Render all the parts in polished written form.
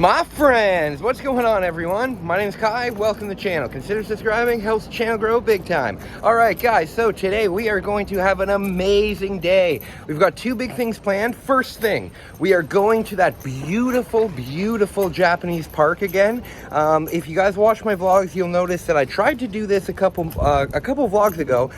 My friends, what's going on, everyone? My name is Kai. Welcome to the channel. Consider subscribing, helps the channel grow big time. All right, guys, so today we are going to have an amazing day. We've got two big things planned. First thing, we are going to that beautiful, beautiful Japanese park again. If you guys watch my vlogs, you'll notice that I tried to do this a couple vlogs ago,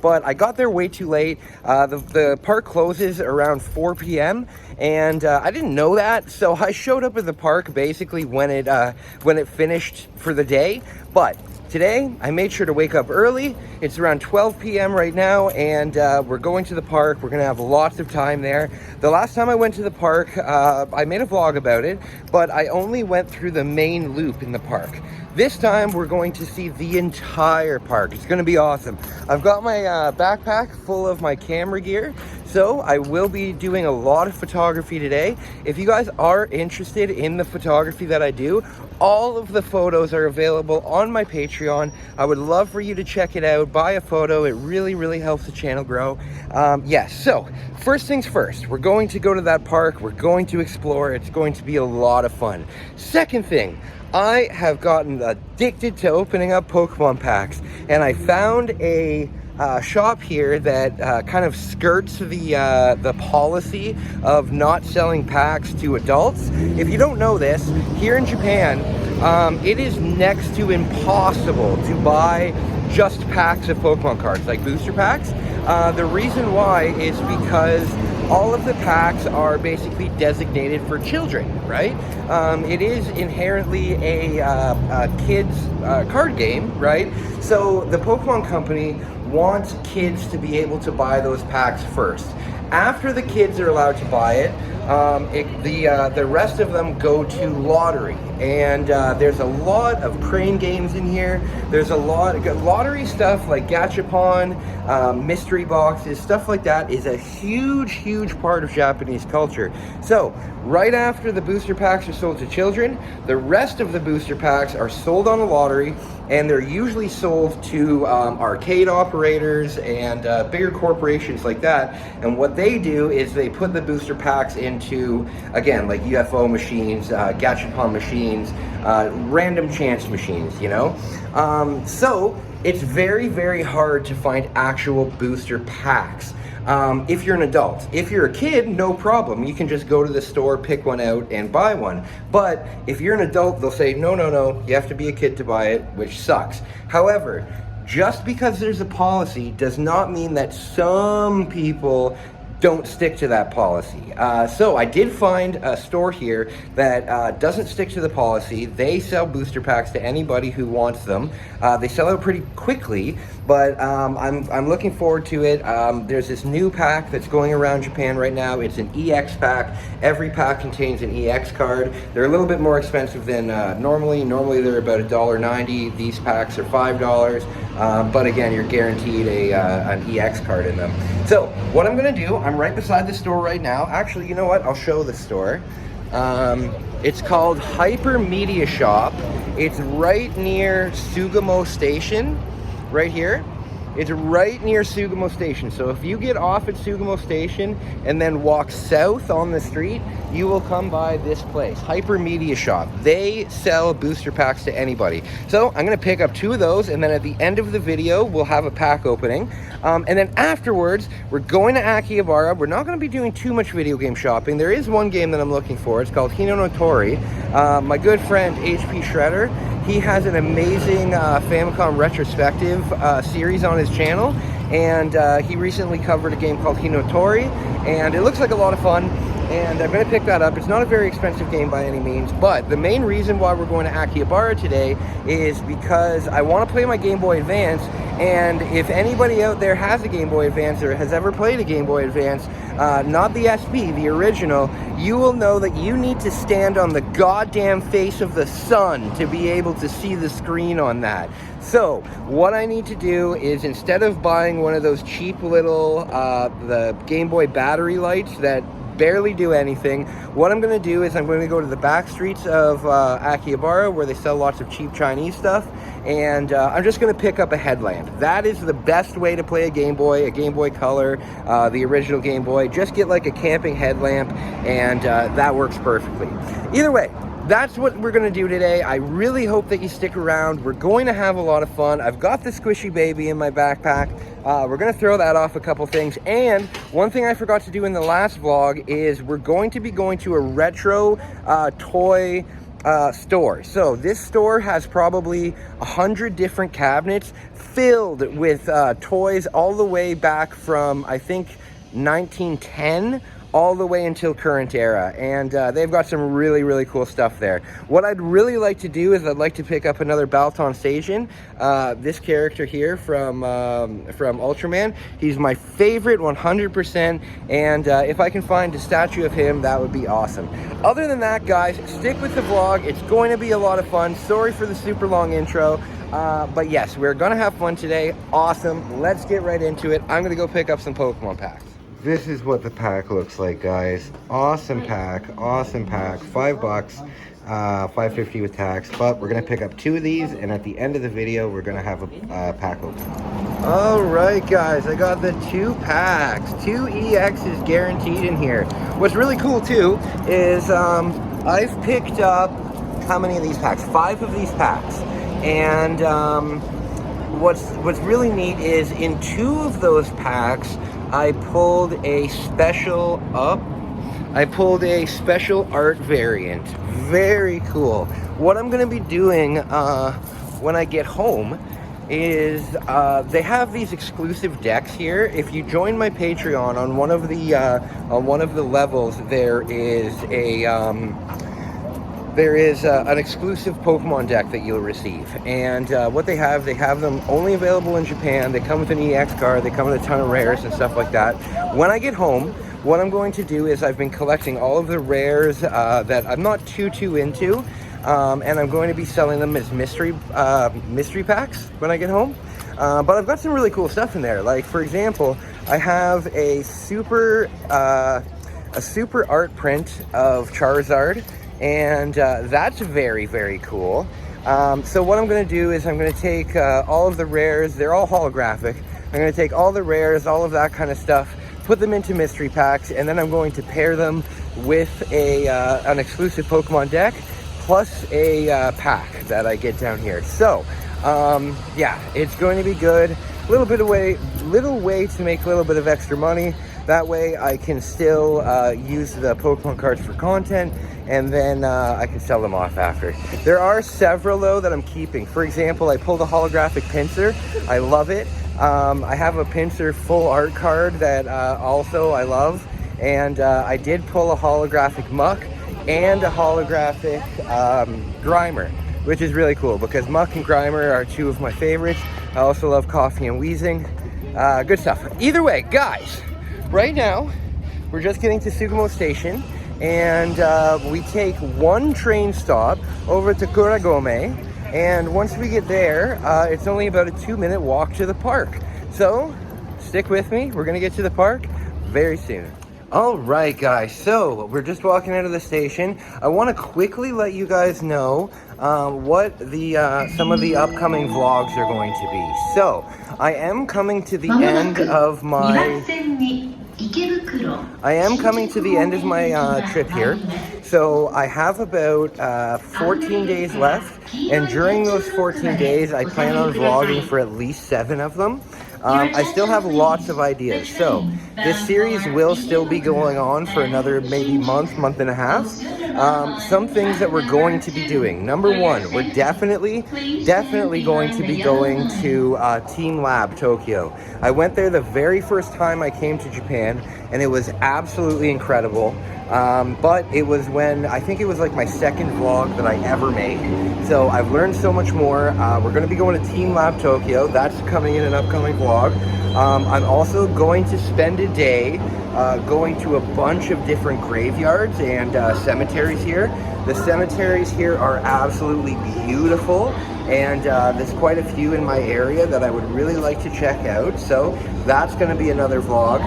but I got there way too late. The park closes around 4 p.m. and I didn't know that, so I showed up at the park basically when it finished for the day. But today I made sure to wake up early. It's around 12 p.m. right now, and we're going to the park. We're gonna have lots of time there. The last time I went to the park, I made a vlog about it, but I only went through the main loop in the park. This time we're going to see the entire park. It's gonna be awesome. I've got my backpack full of my camera gear, so I will be doing a lot of photography today. If you guys are interested in the photography that I do, all of the photos are available on my Patreon. I would love for you to check it out, buy a photo. It really, really helps the channel grow. Yes, so first things first, we're going to go to that park. We're going to explore. It's going to be a lot of fun. Second thing, I have gotten addicted to opening up Pokemon packs, and I found a shop here that kind of skirts the policy of not selling packs to adults. If you don't know this, here in Japan, it is next to impossible to buy just packs of Pokemon cards, like booster packs. The reason why is because all of the packs are basically designated for children, right? It is inherently a kid's card game, right? So the Pokemon Company wants kids to be able to buy those packs first. After the kids are allowed to buy it, the rest of them go to lottery, and there's a lot of crane games in here. There's a lot of lottery stuff like gachapon, mystery boxes, stuff like that is a huge part of Japanese culture. So right after the booster packs are sold to children, the rest of the booster packs are sold on the lottery, and they're usually sold to arcade operators and bigger corporations like that. And what they do is they put the booster packs into, again, like UFO machines, gachapon machines, random chance machines, you know? So it's very hard to find actual booster packs. If you're an adult. If you're a kid, no problem. You can just go to the store, pick one out, and buy one. But if you're an adult, they'll say, no, you have to be a kid to buy it, which sucks. However, just because there's a policy does not mean that some people don't stick to that policy. So I did find a store here that doesn't stick to the policy. They sell booster packs to anybody who wants them. They sell out pretty quickly, but I'm looking forward to it. There's this new pack that's going around Japan right now. It's an EX pack. Every pack contains an EX card. They're a little bit more expensive than normally. Normally they're about $1.90. These packs are $5. But again, you're guaranteed an EX card in them. So what I'm gonna do, I'm right beside the store right now. Actually, you know what? I'll show the store. It's called Hyper Media Shop. It's right near Sugamo Station, right here. It's right near Sugamo Station. So if you get off at Sugamo Station and then walk south on the street, you will come by this place, Hyper Media Shop. They sell booster packs to anybody. So I'm gonna pick up 2 of those, and then at the end of the video, we'll have a pack opening. And then afterwards, we're going to Akihabara. We're not gonna be doing too much video game shopping. There is one game that I'm looking for. It's called Hino no Tori. My good friend, HP Shredder, he has an amazing Famicom retrospective series on his channel, and he recently covered a game called Hino Tori, and it looks like a lot of fun, and I'm going to pick that up. It's not a very expensive game by any means, but the main reason why we're going to Akihabara today is because I want to play my Game Boy Advance, and if anybody out there has a Game Boy Advance or has ever played a Game Boy Advance, not the SP, the original, you will know that you need to stand on the goddamn face of the sun to be able to see the screen on that. So what I need to do is, instead of buying one of those cheap little the Game Boy battery lights that barely do anything, what I'm going to do is I'm going to go to the back streets of Akihabara, where they sell lots of cheap Chinese stuff, and I'm just going to pick up a headlamp. That is the best way to play a Game Boy Color, the original Game Boy. Just get like a camping headlamp, and that works perfectly. Either way, that's what we're gonna do today. I really hope that you stick around. We're going to have a lot of fun. I've got the squishy baby in my backpack. We're gonna throw that off a couple things. And one thing I forgot to do in the last vlog is we're going to be going to a retro toy store. So this store has probably 100 different cabinets filled with toys all the way back from, I think, 1910 all the way until current era, and they've got some really cool stuff there. What I'd really like to do is I'd like to pick up another Balton Station. This character here from Ultraman, he's my favorite 100%, and if I can find a statue of him, that would be awesome. Other than that, guys, stick with the vlog. It's going to be a lot of fun. Sorry for the super long intro, but yes, we're gonna have fun today. Awesome. Let's get right into it. I'm gonna go pick up some Pokemon packs. This is what the pack looks like, guys. Awesome pack, awesome pack. $5, $5.50 with tax. But we're gonna pick up 2 of these, and at the end of the video, we're gonna have a pack open. All right, guys, I got the 2 packs. 2 EXs guaranteed in here. What's really cool too is I've picked up how many of these packs? 5 of these packs, and what's really neat is in 2 of those packs, I pulled a special art variant. Very cool. What I'm gonna be doing when I get home is they have these exclusive decks here. If you join my Patreon on one of the levels, there is an exclusive Pokemon deck that you'll receive. And what they have them only available in Japan. They come with an EX card, they come with a ton of rares and stuff like that. When I get home, what I'm going to do is I've been collecting all of the rares that I'm not too into, and I'm going to be selling them as mystery packs when I get home. But I've got some really cool stuff in there. Like, for example, I have a super art print of Charizard, and that's very cool. So what I'm going to do is I'm going to take all of the rares. They're all holographic. I'm going to take all the rares, all of that kind of stuff, put them into mystery packs, and then I'm going to pair them with an exclusive Pokemon deck plus a pack that I get down here. So yeah, it's going to be good. Little way to make a little bit of extra money. That way I can still use the Pokemon cards for content, and then I can sell them off after. There are several though that I'm keeping. For example, I pulled a holographic Pinsir. I love it. I have a Pinsir full art card that also I love, and I did pull a holographic Muck and a holographic Grimer, which is really cool because Muck and Grimer are 2 of my favorites. I also love Coffee and Wheezing. Good stuff. Either way, guys, right now we're just getting to Sugamo Station, and we take 1 train stop over to Kuragome, and once we get there, it's only about a 2-minute walk to the park. So stick with me, we're gonna get to the park very soon. All right, guys, so we're just walking out of the station. I want to quickly let you guys know what some of the upcoming vlogs are going to be. So I am coming to the end of my trip here. So I have about 14 days left, and during those 14 days I plan on vlogging for at least 7 of them. I still have lots of ideas, so this series will still be going on for another maybe month and a half. Some things that we're going to be doing. Number 1, we're definitely going to be going to Team Lab Tokyo. I went there the very first time I came to Japan, and it was absolutely incredible. But it was I think it was like my 2nd vlog that I ever made. So I've learned so much more. We're going to be going to Team Lab Tokyo. That's coming in an upcoming vlog. I'm also going to spend a day going to a bunch of different graveyards and cemeteries here. The cemeteries here are absolutely beautiful, and there's quite a few in my area that I would really like to check out. So that's going to be another vlog.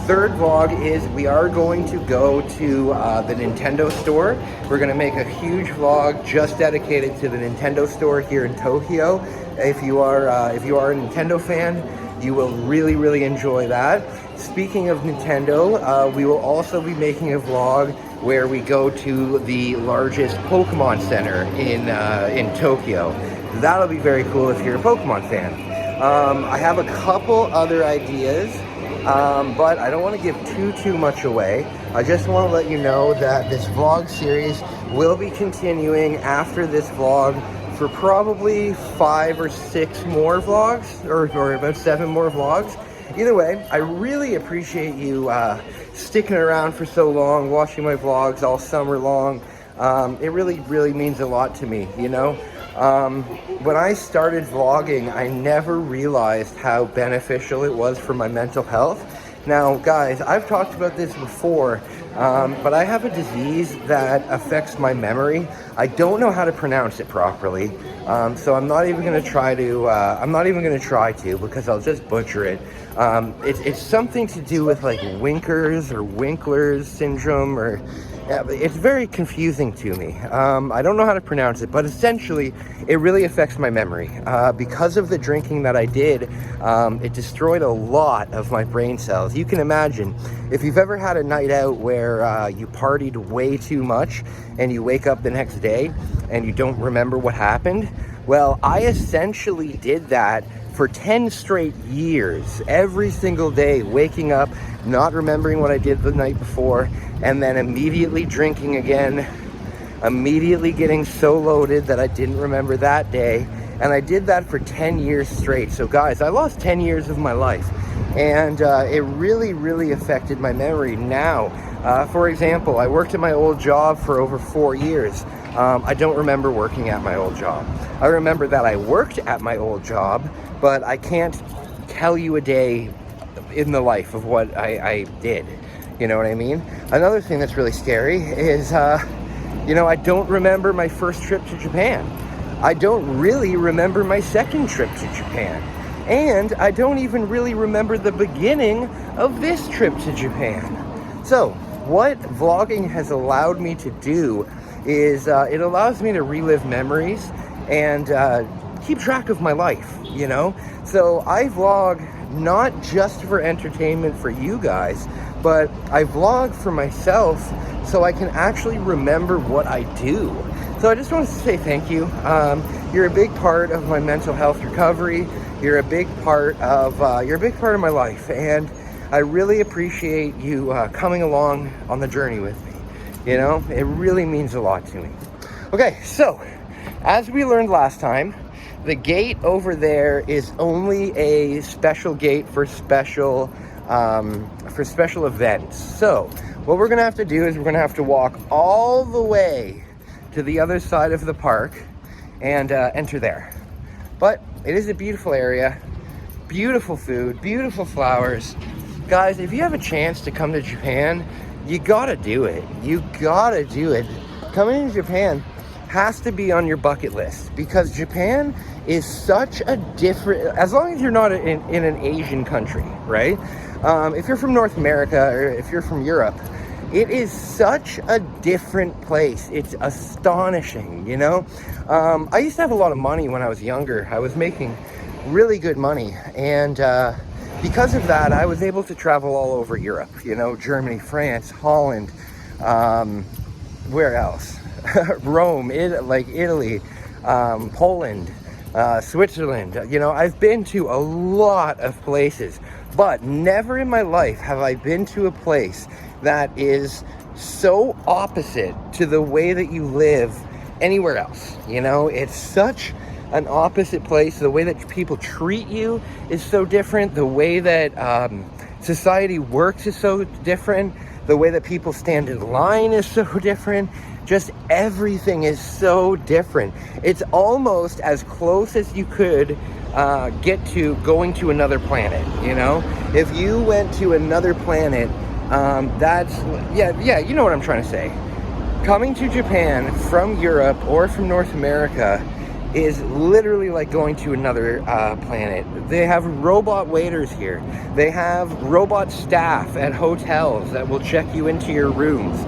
3rd vlog is we are going to go to the Nintendo store. We're going to make a huge vlog just dedicated to the Nintendo store here in Tokyo. If you are a Nintendo fan, you will really enjoy that. speaking of Nintendo, we will also be making a vlog where we go to the largest Pokemon Center in Tokyo. That'll be very cool if you're a Pokemon fan. I have a couple other ideas, but I don't want to give too much away. I just want to let you know that this vlog series will be continuing after this vlog for probably 5 or 6 more vlogs, or about 7 more vlogs. Either way, I really appreciate you sticking around for so long, watching my vlogs all summer long. It really means a lot to me, you know? When I started vlogging, I never realized how beneficial it was for my mental health. Now, guys, I've talked about this before, but I have a disease that affects my memory. I don't know how to pronounce it properly, so I'm not even going to try to, because I'll just butcher it. It's something to do with like Winkers or Winkler's syndrome, or it's very confusing to me. I don't know how to pronounce it, but essentially it really affects my memory. Because of the drinking that I did, it destroyed a lot of my brain cells. You can imagine, if you've ever had a night out where you partied way too much and you wake up the next day and you don't remember what happened. Well, I essentially did that for 10 straight years, every single day, waking up, not remembering what I did the night before, and then immediately drinking again, immediately getting so loaded that I didn't remember that day. And I did that for 10 years straight. So guys, I lost 10 years of my life, and it really affected my memory. Now, for example, I worked at my old job for over 4 years. I don't remember working at my old job. I remember that I worked at my old job, but I can't tell you a day in the life of what I did. You know what I mean? Another thing that's really scary is, you know, I don't remember my first trip to Japan. I don't really remember my second trip to Japan. And I don't even really remember the beginning of this trip to Japan. So, what vlogging has allowed me to do is it allows me to relive memories and keep track of my life, you know? So I vlog not just for entertainment for you guys, but I vlog for myself so I can actually remember what I do. So I just wanted to say thank you. You're a big part of my mental health recovery. You're a big part of my life, and I really appreciate you coming along on the journey with me. You know, it really means a lot to me. Okay, so as we learned last time, the gate over there is only a special gate for special events. So what we're gonna have to do is we're gonna have to walk all the way to the other side of the park and enter there. But it is a beautiful area, beautiful food, beautiful flowers. Guys, if you have a chance to come to Japan, you gotta do it. You gotta do it. Coming to Japan has to be on your bucket list, because Japan is such a different, as long as you're not in an Asian country, right? If you're from North America or if you're from Europe, it is such a different place. It's astonishing, you know? I used to have a lot of money when I was younger. I was making really good money, and because of that, I was able to travel all over Europe, you know, Germany, France, Holland, where else? Rome, Italy, Poland, Switzerland. You know, I've been to a lot of places, but never in my life have I been to a place that is so opposite to the way that you live anywhere else. You know, it's such an opposite place. The way that people treat you is so different. The way that society works is so different. The way that people stand in line is so different. Just everything is so different. It's almost as close as you could get to going to another planet, you know? If you went to another planet, yeah, you know what I'm trying to say. Coming to Japan from Europe or from North America is literally like going to another planet. They have robot waiters here. They have robot staff at hotels that will check you into your rooms.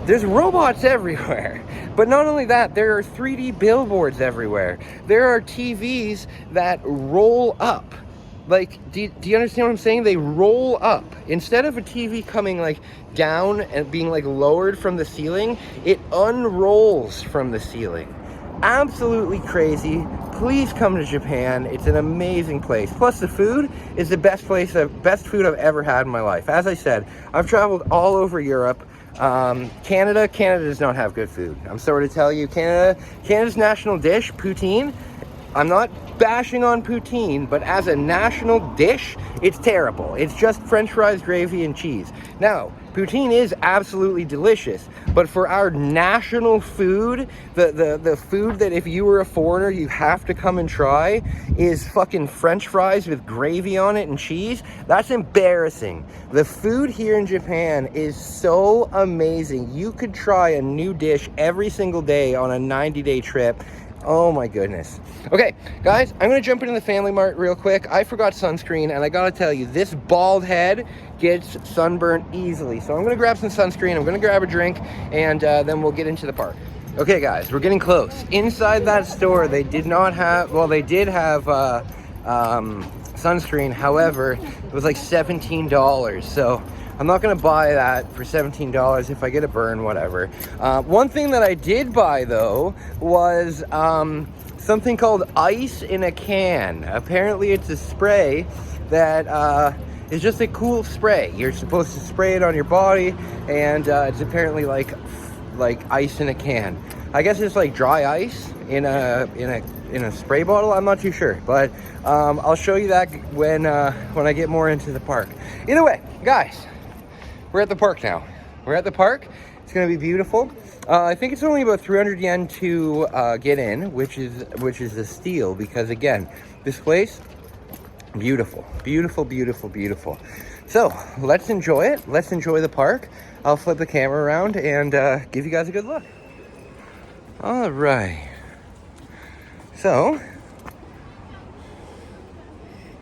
There's robots everywhere. But not only that, there are 3D billboards everywhere. There are TVs that roll up Like, do you understand what I'm saying? They roll up. Instead of a TV coming like down and being like lowered from the ceiling, it unrolls from the ceiling. Absolutely crazy. Please come to Japan. It's an amazing place. Plus the food is the best food I've ever had in my life. As I said, I've traveled all over Europe. Canada does not have good food. I'm sorry to tell you, Canada's national dish, poutine. I'm not bashing on poutine, but as a national dish, it's terrible. It's just French fries, gravy, and cheese. Now, poutine is absolutely delicious, but for our national food, the food that if you were a foreigner, you have to come and try is fucking French fries with gravy on it and cheese. That's embarrassing. The food here in Japan is so amazing. You could try a new dish every single day on a 90-day trip. Oh my goodness. Okay, guys, I'm gonna jump into the Family Mart real quick. I forgot sunscreen, and I gotta tell you, this bald head gets sunburned easily. So I'm gonna grab some sunscreen, I'm gonna grab a drink, and then we'll get into the park. Okay, guys, we're getting close. Inside that store, they did not have, well, they did have sunscreen. However, it was like $17. So I'm not gonna buy that for $17. If I get a burn, whatever. One thing that I did buy though was something called ice in a can. Apparently it's a spray that is just a cool spray. You're supposed to spray it on your body, and it's apparently like ice in a can. I guess it's like dry ice in a spray bottle. I'm not too sure, but I'll show you that when I get more into the park. Either way, guys, we're at the park now. We're at the park. It's gonna be beautiful. I think it's only about 300 yen to get in, which is a steal, because again, this place, beautiful, beautiful, beautiful, beautiful. So let's enjoy it. Let's enjoy the park. I'll flip the camera around and give you guys a good look. All right. So,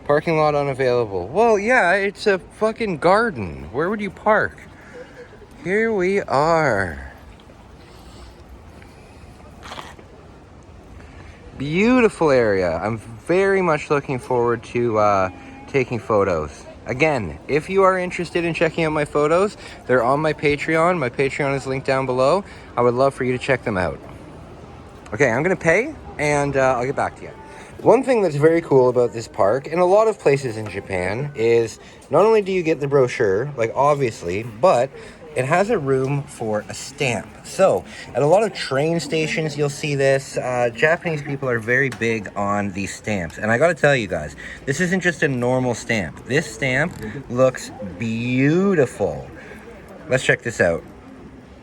parking lot unavailable. Well, yeah, it's a fucking garden. Where would you park? Here we are. Beautiful area. I'm very much looking forward to taking photos. Again, if you are interested in checking out my photos, they're on my Patreon. My Patreon is linked down below. I would love for you to check them out. Okay, I'm gonna pay, and I'll get back to you. One thing that's very cool about this park, and a lot of places in Japan, is not only do you get the brochure, like obviously, but it has a room for a stamp. So, at a lot of train stations, you'll see this. Japanese people are very big on these stamps. And I gotta tell you guys, this isn't just a normal stamp. This stamp looks beautiful. Let's check this out.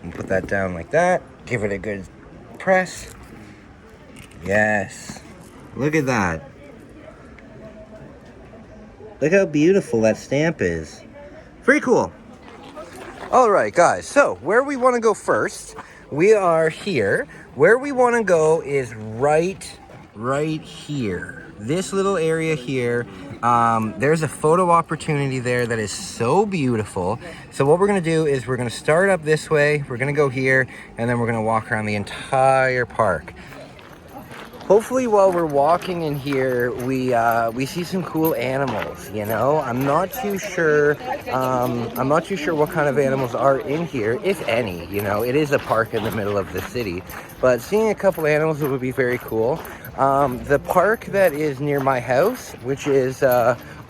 And put that down like that. Give it a good press. Yes. Look at that. Look how beautiful that stamp is. Pretty cool. All right, guys. So where we want to go first, we are here. Where we want to go is right here. This little area here. There's a photo opportunity there that is so beautiful. So what we're going to do is we're going to start up this way. We're going to go here, and then we're going to walk around the entire park. Hopefully while we're walking in here, we see some cool animals, you know? I'm not too sure what kind of animals are in here, if any, you know? It is a park in the middle of the city, but seeing a couple animals would be very cool. The park that is near my house, which is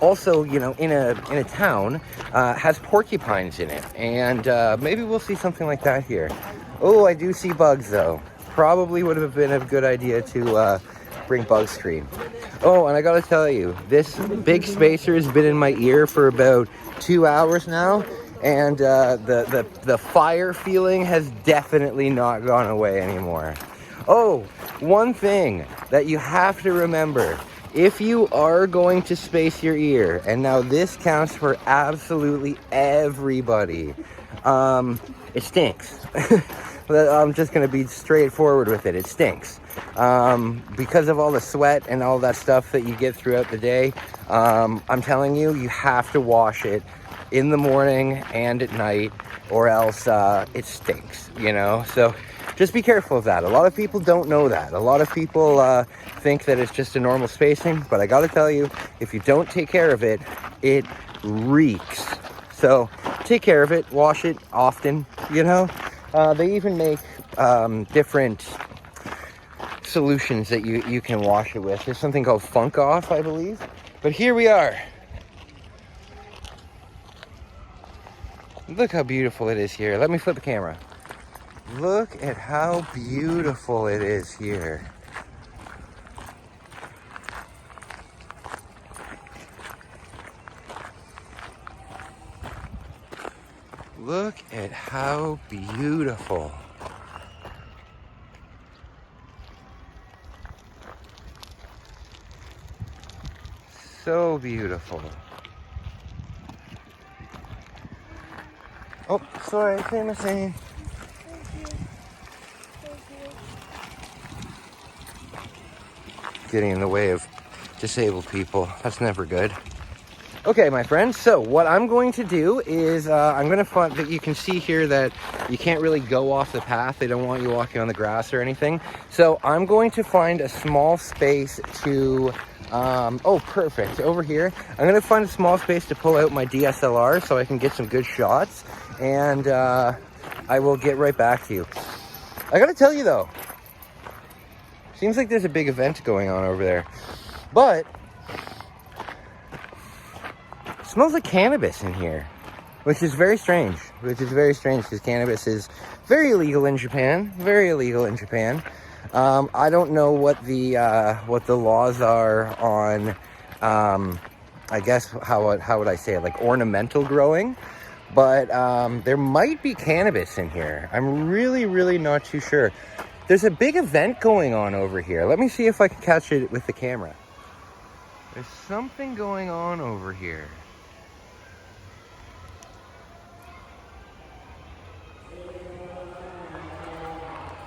also, you know, in a town, has porcupines in it, and maybe we'll see something like that here. Oh, I do see bugs though. Probably would have been a good idea to bring bug screen. Oh, and I gotta tell you, this big spacer has been in my ear for about 2 hours now, and the fire feeling has definitely not gone away anymore. Oh, one thing that you have to remember, if you are going to space your ear, and now this counts for absolutely everybody, it stinks. I'm just going to be straightforward with it. It stinks. Because of all the sweat and all that stuff that you get throughout the day, I'm telling you, you have to wash it in the morning and at night, or else it stinks, you know? So just be careful of that. A lot of people don't know that. A lot of people think that it's just a normal spacing, but I gotta tell you, if you don't take care of it, it reeks. So take care of it, wash it often, you know. They even make different solutions that you can wash it with. There's something called Funk Off, I believe. But here we are. Look how beautiful it is here. Let me flip the camera. Look at how beautiful it is here. Look at how beautiful. So beautiful. Oh, sorry, famous. Getting in the way of disabled people. That's never good. Okay, my friends, so what I'm going to do is I'm going to find that you can see here that you can't really go off the path. They don't want you walking on the grass or anything. So I'm going to find a small space to, oh, perfect, over here. I'm going to find a small space to pull out my DSLR so I can get some good shots, and I will get right back to you. I got to tell you though, seems like there's a big event going on over there, but it smells like cannabis in here, which is very strange. Because cannabis is very illegal in Japan. I don't know what the laws are on, I guess, how would I say it, like ornamental growing, but there might be cannabis in here. I'm really not too sure. There's a big event going on over here. Let me see if I can catch it with the camera. There's something going on over here.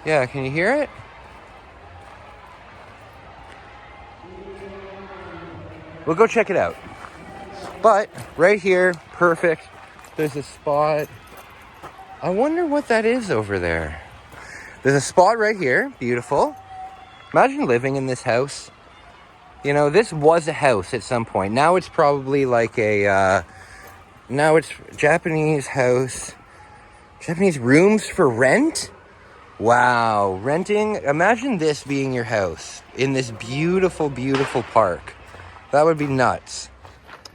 Yeah, can you hear it? We'll go check it out. But right here, perfect. There's a spot. I wonder what that is over there. There's a spot right here, beautiful. Imagine living in this house. You know, this was a house at some point. Now it's probably like a, now it's Japanese house. Japanese rooms for rent? Wow, renting. Imagine this being your house in this beautiful park. That would be nuts.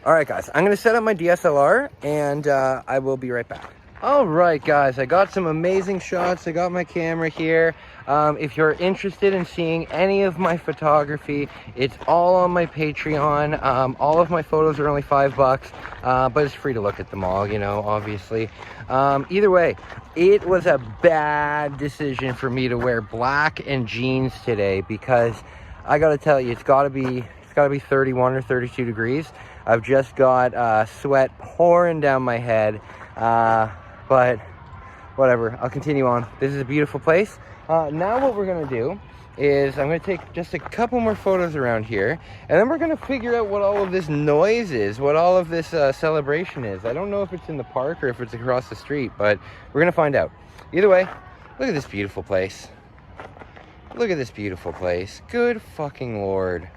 All right, guys, I'm gonna set up my DSLR and I will be right back. All right, guys, I got some amazing shots. I got my camera here. If you're interested in seeing any of my photography, it's all on my Patreon. All of my photos are only $5, but it's free to look at them all, you know, obviously. Either way, it was a bad decision for me to wear black and jeans today, because I gotta tell you, it's gotta be 31 or 32 degrees. I've just got sweat pouring down my head, but whatever, I'll continue on. This is a beautiful place. Now what we're gonna do is I'm gonna take just a couple more photos around here, and then we're gonna figure out what all of this noise is, what all of this celebration is. I don't know if it's in the park or if it's across the street, but we're gonna find out. Either way, look at this beautiful place. Look at this beautiful place. Good fucking Lord.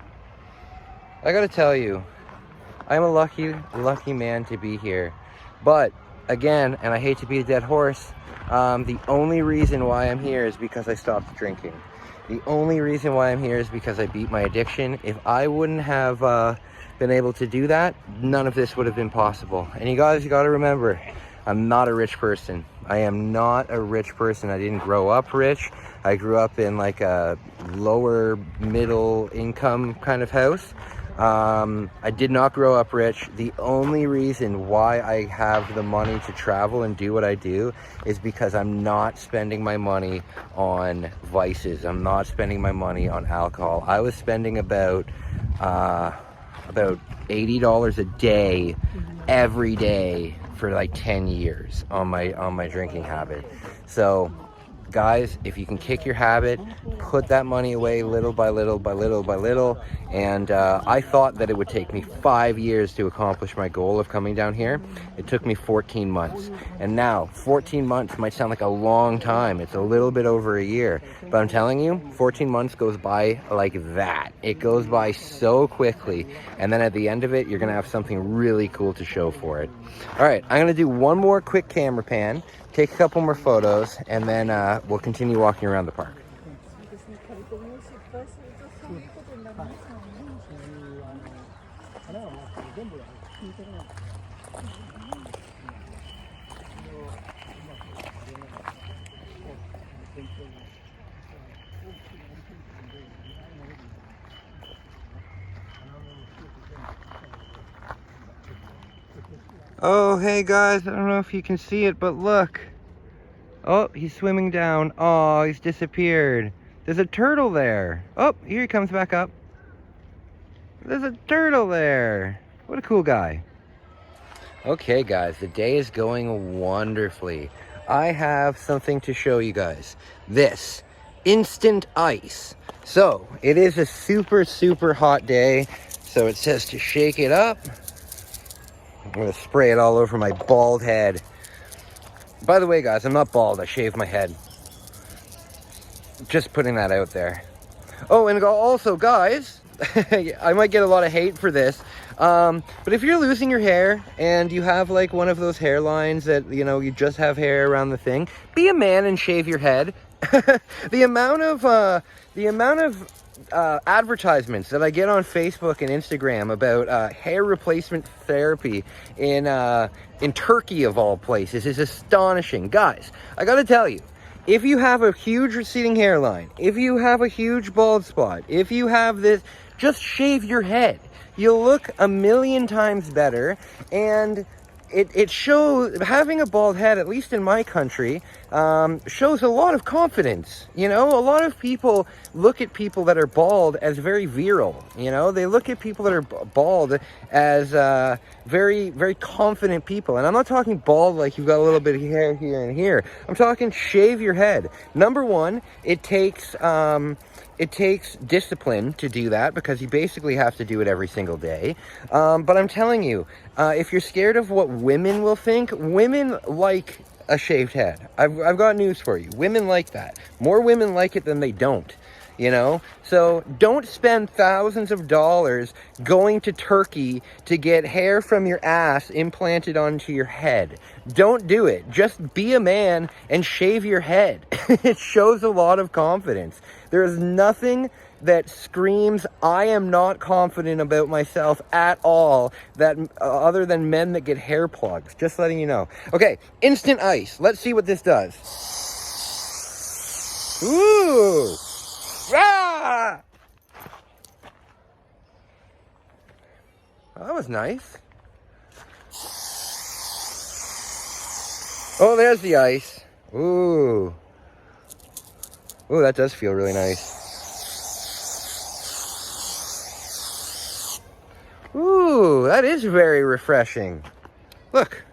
I gotta tell you, I'm a lucky man to be here. But again, and I hate to beat a dead horse, the only reason why I'm here is because I stopped drinking. The only reason why I'm here is because I beat my addiction. If I wouldn't have been able to do that, none of this would have been possible. And you guys, you gotta remember, I'm not a rich person. I am not a rich person. I didn't grow up rich. I grew up in like a lower middle income kind of house. I did not grow up rich. The only reason why I have the money to travel and do what I do is because I'm not spending my money on vices. I'm not spending my money on alcohol. I was spending about $80 a day every day for like 10 years on my drinking habit. So guys, if you can kick your habit, put that money away little by little by little by little. And I thought that it would take me 5 years to accomplish my goal of coming down here. It took me 14 months. And now 14 months might sound like a long time. It's a little bit over a year, but I'm telling you, 14 months goes by like that. It goes by so quickly. And then at the end of it, you're gonna have something really cool to show for it. All right, I'm gonna do one more quick camera pan, take a couple more photos, and then we'll continue walking around the park. Oh, hey guys, I don't know if you can see it, but look. Oh, he's swimming down. Oh, he's disappeared. There's a turtle there. Oh, here he comes back up. There's a turtle there. What a cool guy. Okay, guys, the day is going wonderfully. I have something to show you guys. This instant ice. So, it is a super, super hot day. So it says to shake it up. I'm gonna spray it all over my bald head. By the way, guys, I'm not bald. I shaved my head. Just putting that out there. Oh, and also, guys, I might get a lot of hate for this, but if you're losing your hair and you have like one of those hairlines that, you know, you just have hair around the thing, be a man and shave your head. The amount of advertisements that I get on Facebook and Instagram about hair replacement therapy in Turkey of all places is astonishing. Guys, I gotta tell you, if you have a huge receding hairline, if you have a huge bald spot, if you have this, just shave your head. You'll look a million times better, and it shows, having a bald head, at least in my country, shows a lot of confidence. You know, a lot of people look at people that are bald as very virile. You know, they look at people that are bald as very, very confident people. And I'm not talking bald like you've got a little bit of hair here and here. I'm talking shave your head. Number one, it takes discipline to do that, because you basically have to do it every single day. But I'm telling you, if you're scared of what women will think, women like a shaved head. I've got news for you. Women like that. More women like it than they don't. You know, so don't spend thousands of dollars going to Turkey to get hair from your ass implanted onto your head. Don't do it. Just be a man and shave your head. It shows a lot of confidence. There is nothing that screams, I am not confident about myself at all, that other than men that get hair plugs. Just letting you know. Okay, instant ice. Let's see what this does. Ooh! Ah! Oh, that was nice. Oh, there's the ice. Ooh. Ooh, that does feel really nice. Ooh, that is very refreshing. Look.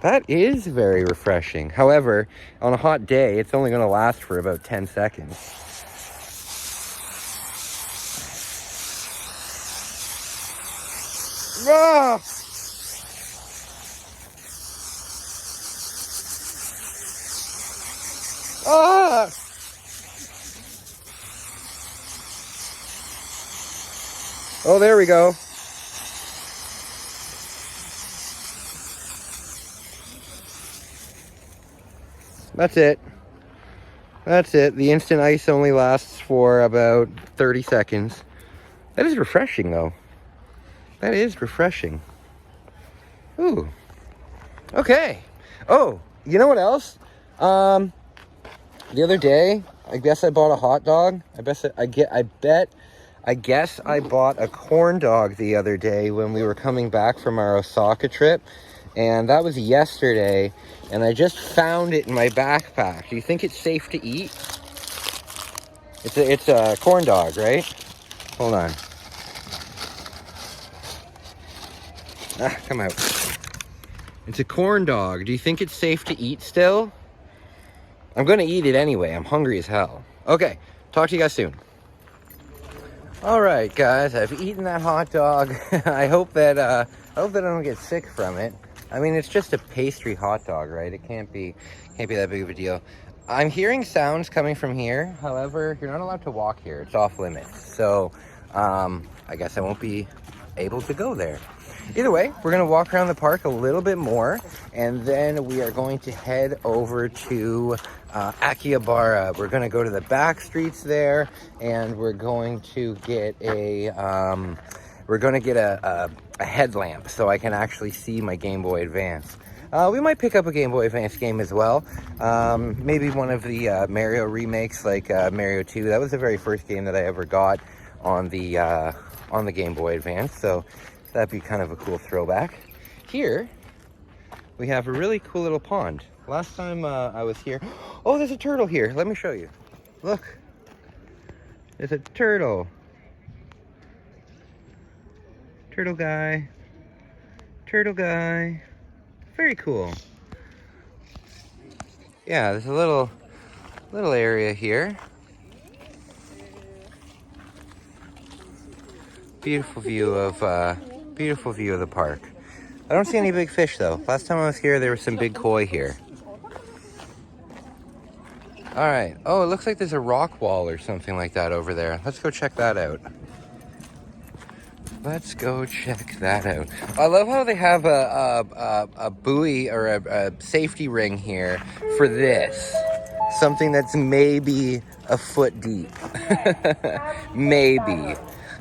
That is very refreshing. However, on a hot day, it's only going to last for about 10 seconds. Ah! Ah! Oh, there we go. That's it. That's it. The instant ice only lasts for about 30 seconds. That is refreshing, though. That is refreshing. Ooh. Okay. Oh, you know what else? The other day, I guess I bought a hot dog. I guess I bought a corn dog the other day when we were coming back from our Osaka trip. And that was yesterday, and I just found it in my backpack. Do you think it's safe to eat? It's a corn dog, right? Hold on. Ah, come out. It's a corn dog. Do you think it's safe to eat still? I'm gonna eat it anyway. I'm hungry as hell. Okay, talk to you guys soon. All right, guys, I've eaten that hot dog. I hope that I don't get sick from it. I mean, it's just a pastry hot dog, right? It can't be that big of a deal. I'm hearing sounds coming from here. However, you're not allowed to walk here. It's off limits. So, I guess I won't be able to go there. Either way, we're gonna walk around the park a little bit more, and then we are going to head over to Akihabara. We're gonna go to the back streets there, and we're going to get a headlamp so I can actually see my Game Boy Advance. We might pick up a Game Boy Advance game as well. Maybe one of the Mario remakes, like Mario 2. That was the very first game that I ever got on the Game Boy Advance, so that'd be kind of a cool throwback. Here, we have a really cool little pond. Last time I was here... Oh, there's a turtle here. Let me show you. Look. There's a turtle. Turtle guy. Turtle guy. Very cool. Yeah, there's a little area here. Beautiful view of the park. I don't see any big fish though. Last time I was here, there was some big koi here. All right. Oh, it looks like there's a rock wall or something like that over there. Let's go check that out. Let's go check that out. I love how they have a buoy or a safety ring here for this. Something that's maybe a foot deep. Maybe.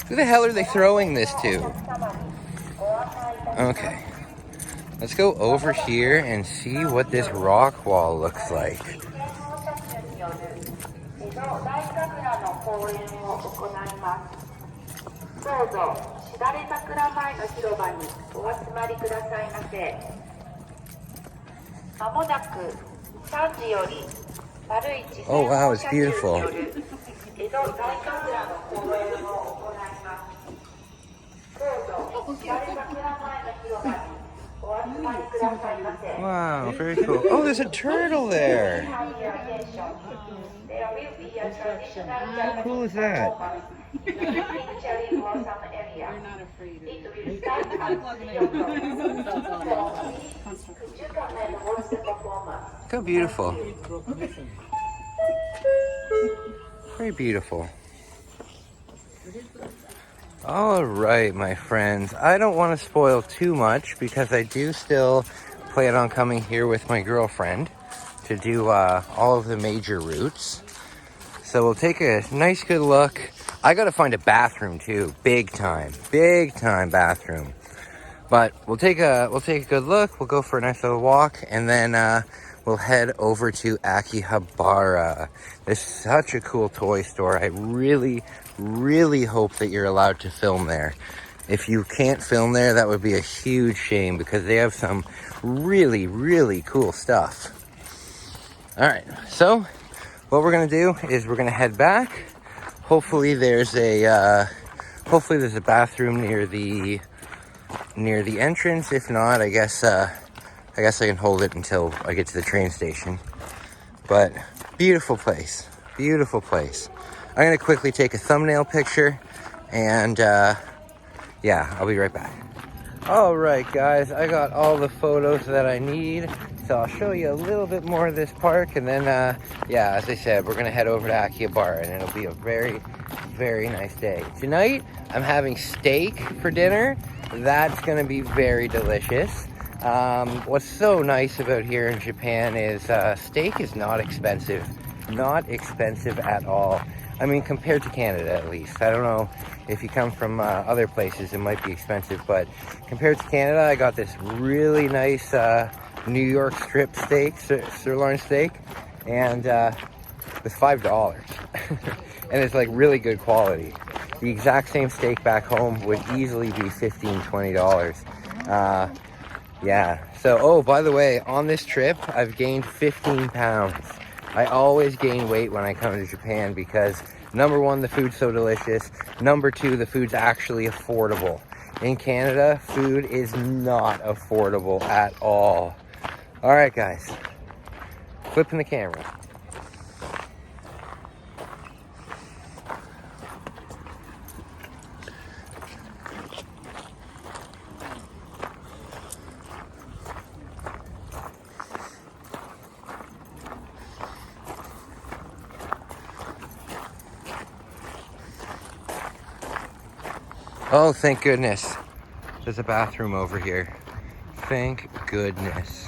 Who the hell are they throwing this to? Okay. Let's go over here and see what this rock wall looks like. Oh wow, it's beautiful. Wow, very cool. Oh, there's a turtle there. How cool is that? Look how beautiful. Very beautiful. All right, my friends. I don't want to spoil too much because I do still plan on coming here with my girlfriend to do all of the major routes. So we'll take a nice good look. I gotta find a bathroom too, big time bathroom. But we'll take a good look. We'll go for a nice little walk, and then we'll head over to Akihabara. There's such a cool toy store. I really hope that you're allowed to film there. If you can't film there, that would be a huge shame because they have some really cool stuff. All right, so what we're gonna do is we're gonna head back. Hopefully there's a bathroom near the entrance. If not, I guess I can hold it until I get to the train station. But beautiful place. I'm gonna quickly take a thumbnail picture, and yeah, I'll be right back. All right, guys, I got all the photos that I need. So I'll show you a little bit more of this park, and then, yeah, as I said, we're gonna head over to Akihabara, and it'll be a very nice day. Tonight, I'm having steak for dinner. That's gonna be very delicious. What's so nice about here in Japan is steak is not expensive at all. I mean, compared to Canada, at least. I don't know if you come from other places, it might be expensive, but compared to Canada, I got this really nice New York strip steak, sirloin steak, and with $5. And it's like really good quality. The exact same steak back home would easily be $15, $20. Yeah, so, oh, by the way, on this trip, I've gained 15 pounds. I always gain weight when I come to Japan because, number one, the food's so delicious. Number two, the food's actually affordable. In Canada, food is not affordable at all. All right, guys, flipping the camera. Oh, thank goodness. There's a bathroom over here. Thank goodness.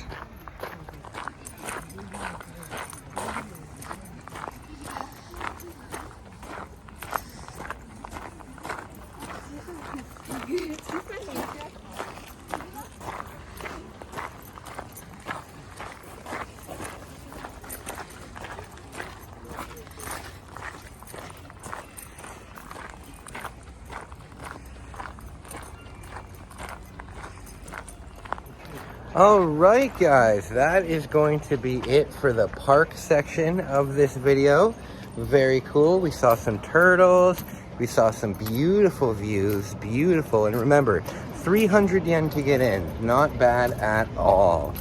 Alright guys, that is going to be it for the park section of this video. Very cool. We saw some turtles, we saw some beautiful views, beautiful. And remember, 300 yen to get in, not bad at all.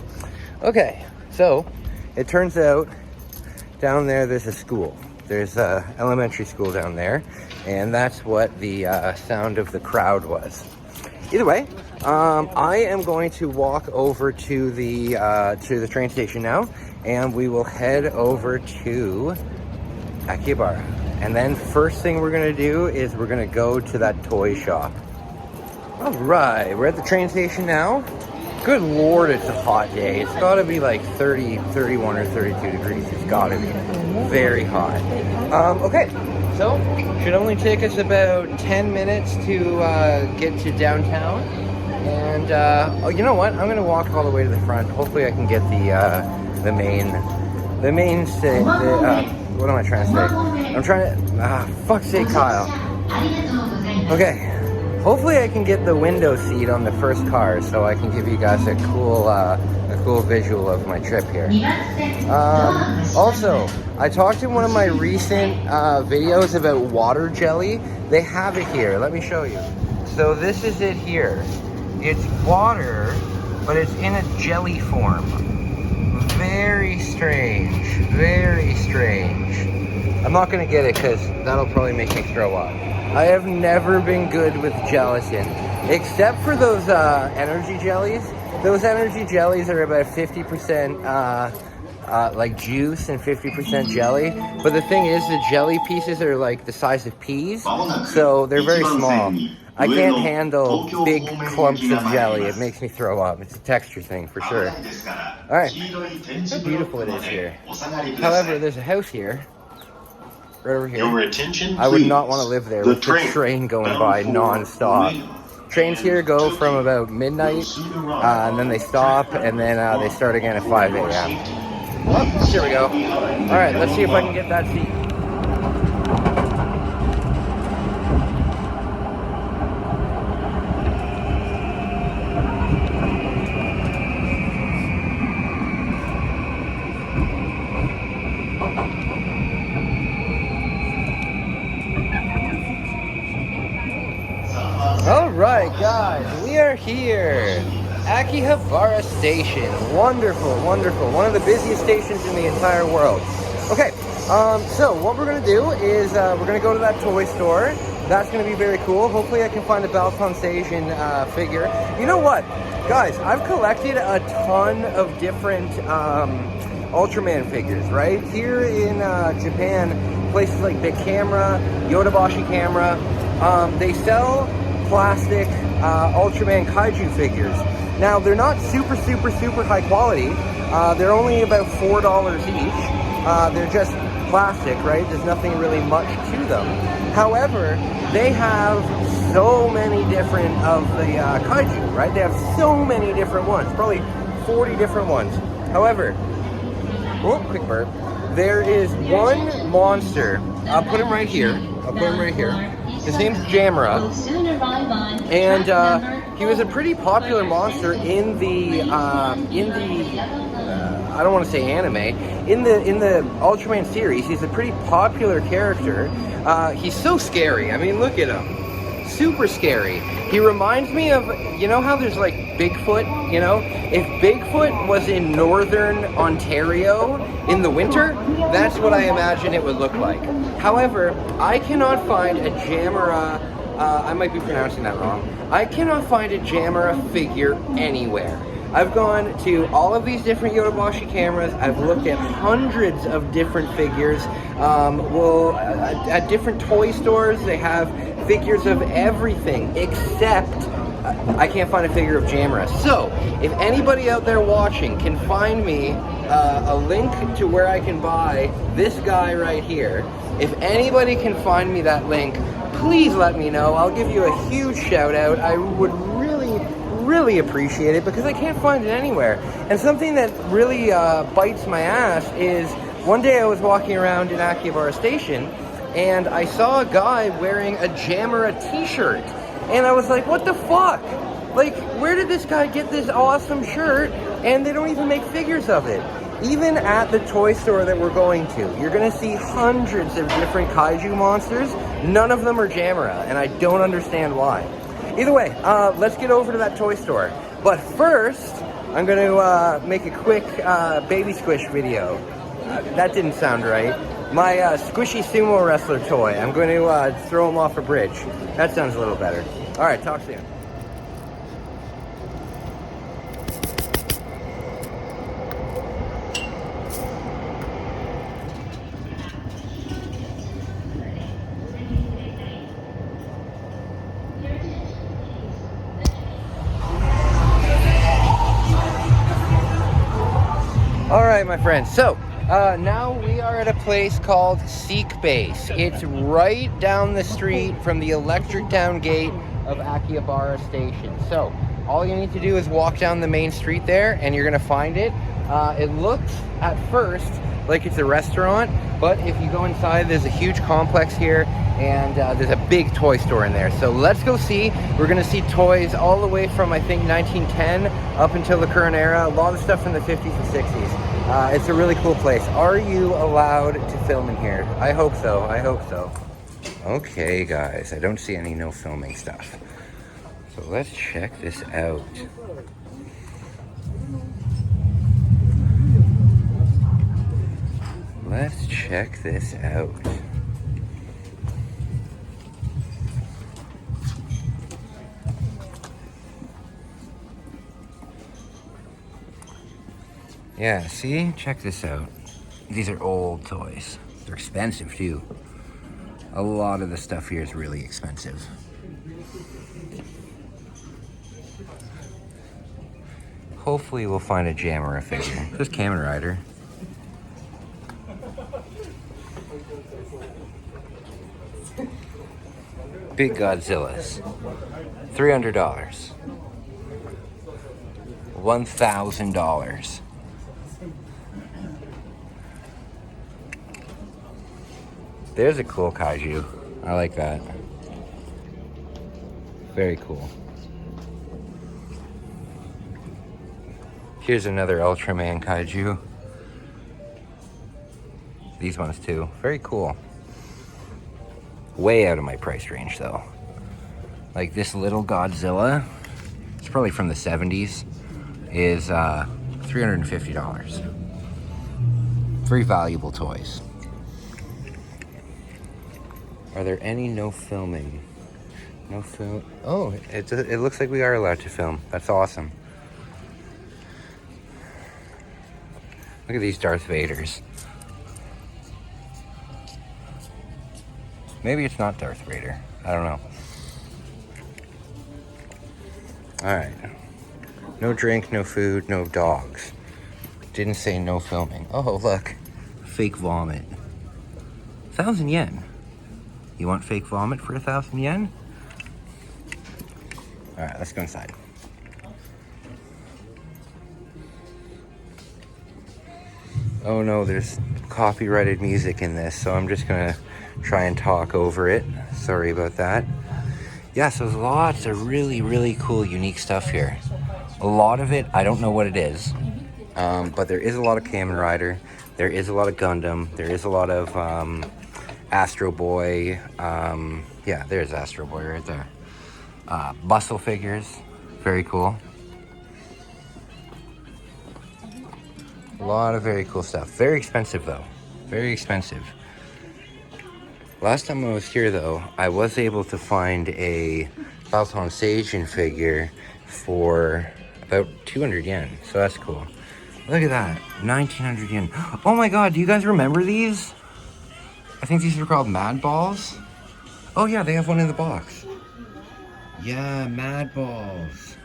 Okay, so it turns out down there there's a school. There's a elementary school down there, and that's what the sound of the crowd was. Either way, I am going to walk over to the train station now, and we will head over to Akihabara. And then first thing we're gonna do is we're gonna go to that toy shop. All right, we're at the train station now. Good Lord, it's a hot day. It's gotta be like 30, 31 or 32 degrees. It's gotta be very hot. Okay, so should only take us about 10 minutes to get to downtown. And oh, you know what? I'm gonna walk all the way to the front. Hopefully I can get the main what am I trying to say? I'm trying to, fuck's sake, Kyle. Okay. Hopefully I can get the window seat on the first car so I can give you guys a cool visual of my trip here. Also, I talked in one of my recent videos about water jelly. They have it here. Let me show you. So this is it here. It's water, but it's in a jelly form. Very strange. Very strange. I'm not going to get it because that'll probably make me throw up. I have never been good with gelatin, except for those energy jellies. Those energy jellies are about 50% like juice and 50% jelly. But the thing is, the jelly pieces are like the size of peas, so they're very small. I can't handle big clumps of jelly. It makes me throw up. It's a texture thing for sure. All right, how beautiful it is here. However, there's a house here. Right over here. Your attention, I would not want to live there with the train going by non-stop. Trains here go from about midnight, and then they stop, and then they start again at 5 a.m. Well, here we go. All right, let's see if I can get that seat. Alright guys, we are here. Akihabara Station. Wonderful, wonderful. One of the busiest stations in the entire world. Okay, so what we're going to do is we're going to go to that toy store. That's going to be very cool. Hopefully I can find a Balkan Station figure. You know what? Guys, I've collected a ton of different Ultraman figures, right? Here in Japan, places like Big Camera, Yodobashi Camera, they sell plastic Ultraman Kaiju figures. Now, they're not super high quality. They're only about $4 each. They're just plastic, right? There's nothing really much to them. However, they have so many different of the Kaiju, right? They have so many different ones, probably 40 different ones. However, oh, quick burp. There is one monster. I'll put him right here. His name's Jamara, and he was a pretty popular monster in the I don't want to say anime, in the Ultraman series. He's a pretty popular character. He's so scary. I mean, look at him, super scary. He reminds me of, you know how there's like Bigfoot, you know? If Bigfoot was in northern Ontario in the winter, that's what I imagine it would look like. However, I cannot find a Jamara, I might be pronouncing that wrong. I cannot find a Jamara figure anywhere. I've gone to all of these different Yodobashi cameras. I've looked at hundreds of different figures. At different toy stores, they have figures of everything except I can't find a figure of Jamara. So, if anybody out there watching can find me a link to where I can buy this guy right here, if anybody can find me that link, please let me know. I'll give you a huge shout out. I would really appreciate it because I can't find it anywhere. And something that really bites my ass is one day I was walking around in Akihabara Station and I saw a guy wearing a Jamara t-shirt. And I was like, what the fuck? Like, where did this guy get this awesome shirt? And they don't even make figures of it. Even at the toy store that we're going to, you're gonna see hundreds of different kaiju monsters. None of them are Jamara, and I don't understand why. Either way, let's get over to that toy store. But first, I'm gonna make a quick baby squish video. That didn't sound right. My squishy sumo wrestler toy. I'm going to throw him off a bridge. That sounds a little better. All right, talk soon. All right, my friends. So, now we are at a place called Seekbase. It's right down the street from the electric down gate of Akihabara Station. So, all you need to do is walk down the main street there and you're gonna find it. It looks at first like it's a restaurant, but if you go inside, there's a huge complex here and there's a big toy store in there. So let's go see. We're gonna see toys all the way from, I think, 1910 up until the current era. A lot of stuff from the 50s and 60s. It's a really cool place. Are you allowed to film in here? I hope so, I hope so. Okay, guys, I don't see any no filming stuff. So let's check this out. Let's check this out. Yeah, see? Check this out. These are old toys. They're expensive too. A lot of the stuff here is really expensive. Hopefully we'll find a Jamara figure. There's Kamen Rider. Big Godzillas. $300. $1,000. There's a cool kaiju. I like that. Very cool. Here's another Ultraman kaiju. These ones too. Very cool. Way out of my price range though. Like this little Godzilla, it's probably from the 70s, is $350. Very valuable toys. Are there any no filming? No film. Oh, it looks like we are allowed to film. That's awesome. Look at these Darth Vaders. Maybe it's not Darth Vader. I don't know. Alright. No drink, no food, no dogs. Didn't say no filming. Oh, look. Fake vomit. 1,000 yen. You want fake vomit for 1,000 yen? Alright, let's go inside. Oh no, there's copyrighted music in this, so I'm just gonna try and talk over it. Sorry about that. Yeah, so there's lots of really cool, unique stuff here. A lot of it, I don't know what it is, but there is a lot of Kamen Rider. There is a lot of Gundam. There is a lot of Astro Boy. Yeah, there's Astro Boy right there. Bustle figures, very cool. A lot of very cool stuff. Very expensive though, very expensive. Last time I was here though, I was able to find a Balton Seijin figure for about 200 yen, so that's cool. Look at that, 1900 yen. Oh my god, do you guys remember these? I think these are called Mad Balls. Oh yeah, they have one in the box. Yeah, Mad Balls.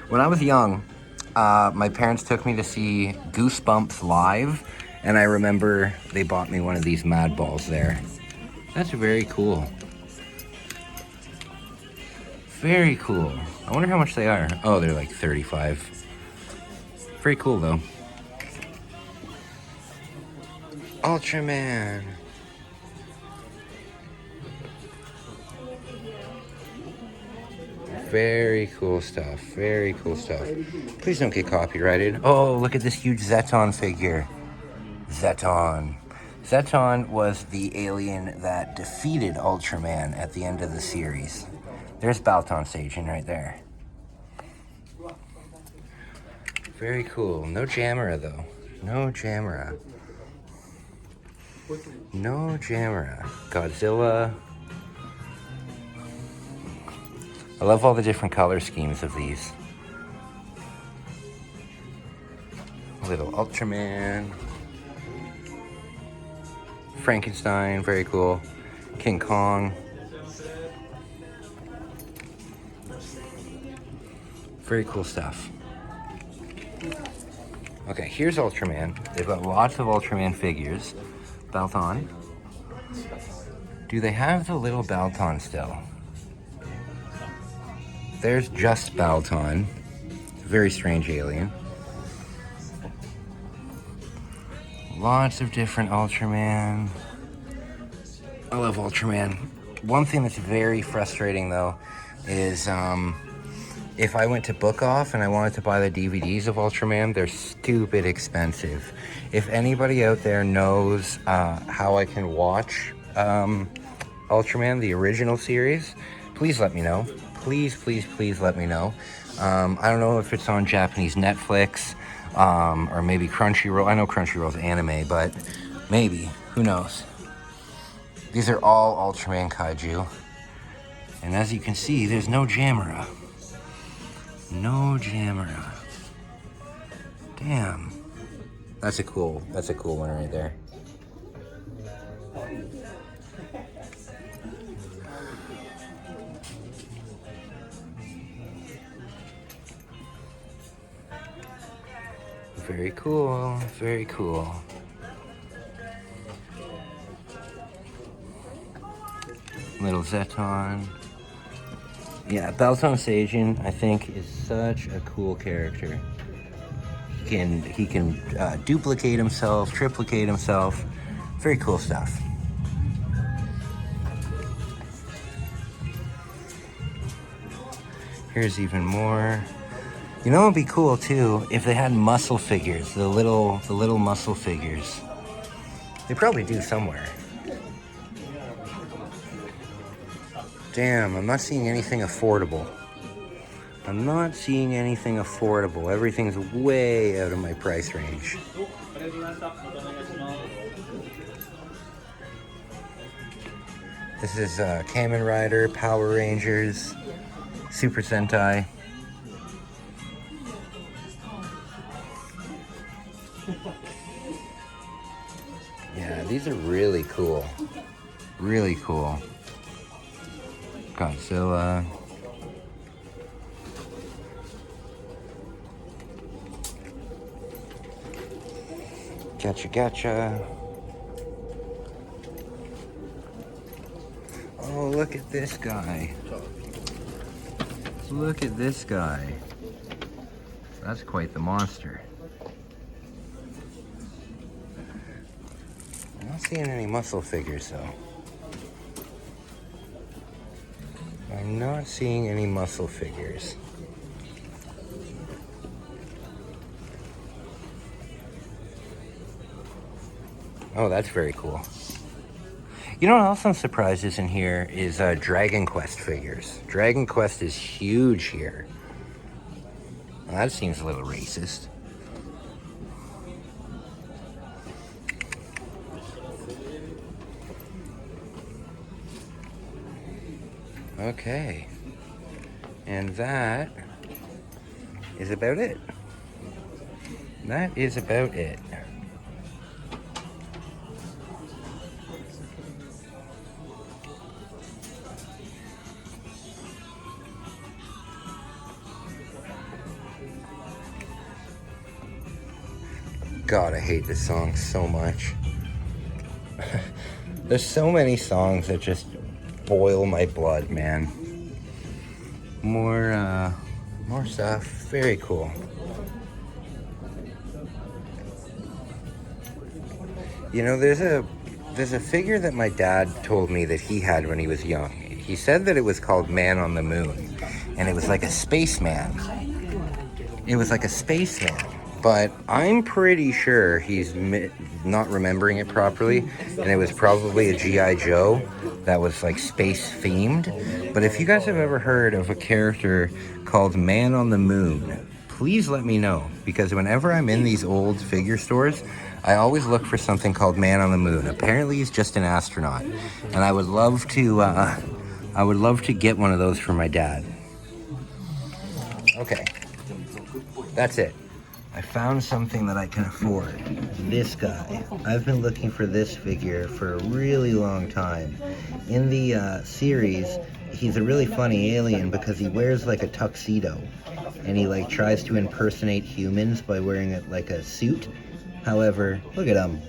When I was young, my parents took me to see Goosebumps live, and I remember they bought me one of these Mad Balls there. That's very cool. Very cool. I wonder how much they are. Oh, they're like 35. Very cool though. Ultraman. Very cool stuff. Very cool stuff. Please don't get copyrighted. Oh, look at this huge Zeton figure. Zeton. Zeton was the alien that defeated Ultraman at the end of the series. There's Balton Sajin right there. Very cool. No Jamera though. No Jamera. No Jamera. Godzilla. I love all the different color schemes of these. Little Ultraman. Frankenstein, very cool. King Kong. Very cool stuff. Okay, here's Ultraman. They've got lots of Ultraman figures. Balton. Do they have the little Balton still? There's just Balton. Very strange alien. Lots of different Ultraman. I love Ultraman. One thing that's very frustrating though is if I went to Book Off and I wanted to buy the DVDs of Ultraman, they're stupid expensive. If anybody out there knows how I can watch Ultraman, the original series, please let me know. Please, please, please let me know. I don't know if it's on Japanese Netflix or maybe Crunchyroll. I know Crunchyroll's anime, but maybe. Who knows? These are all Ultraman kaiju. And as you can see, there's no Jamera. No Jamera. Damn. That's a cool one right there. Very cool, very cool. Little Zeton. Yeah, Balton Sajin, I think, is such a cool character. He can duplicate himself, triplicate himself. Very cool stuff. Here's even more. You know, it'd be cool too if they had muscle figures, the little muscle figures. They probably do somewhere. Damn, I'm not seeing anything affordable. I'm not seeing anything affordable. Everything's way out of my price range. This is Kamen Rider, Power Rangers, Super Sentai. Yeah, these are really cool. Really cool. Godzilla. Gotcha, gotcha. Oh, look at this guy. Look at this guy. That's quite the monster. I'm not seeing any muscle figures though. I'm not seeing any muscle figures. Oh, that's very cool. You know what else I'm surprised isn't here is Dragon Quest figures. Dragon Quest is huge here. Well, that seems a little racist. Okay. And that is about it. That is about it. God, I hate this song so much. There's so many songs that just boil my blood, man. More stuff. Very cool. You know, there's a figure that my dad told me that he had when he was young. He said that it was called Man on the Moon, and it was like a spaceman. It was like a spaceman, but I'm pretty sure he's not remembering it properly, and it was probably a G.I. Joe that was like space themed. But if you guys have ever heard of a character called Man on the Moon, please let me know, because whenever I'm in these old figure stores, I always look for something called Man on the Moon. Apparently he's just an astronaut, and I would love to get one of those for my dad. Okay, that's it. I found something that I can afford. This guy. I've been looking for this figure for a really long time. In the series, he's a really funny alien because he wears like a tuxedo, and he like tries to impersonate humans by wearing it like a suit. However, look at him.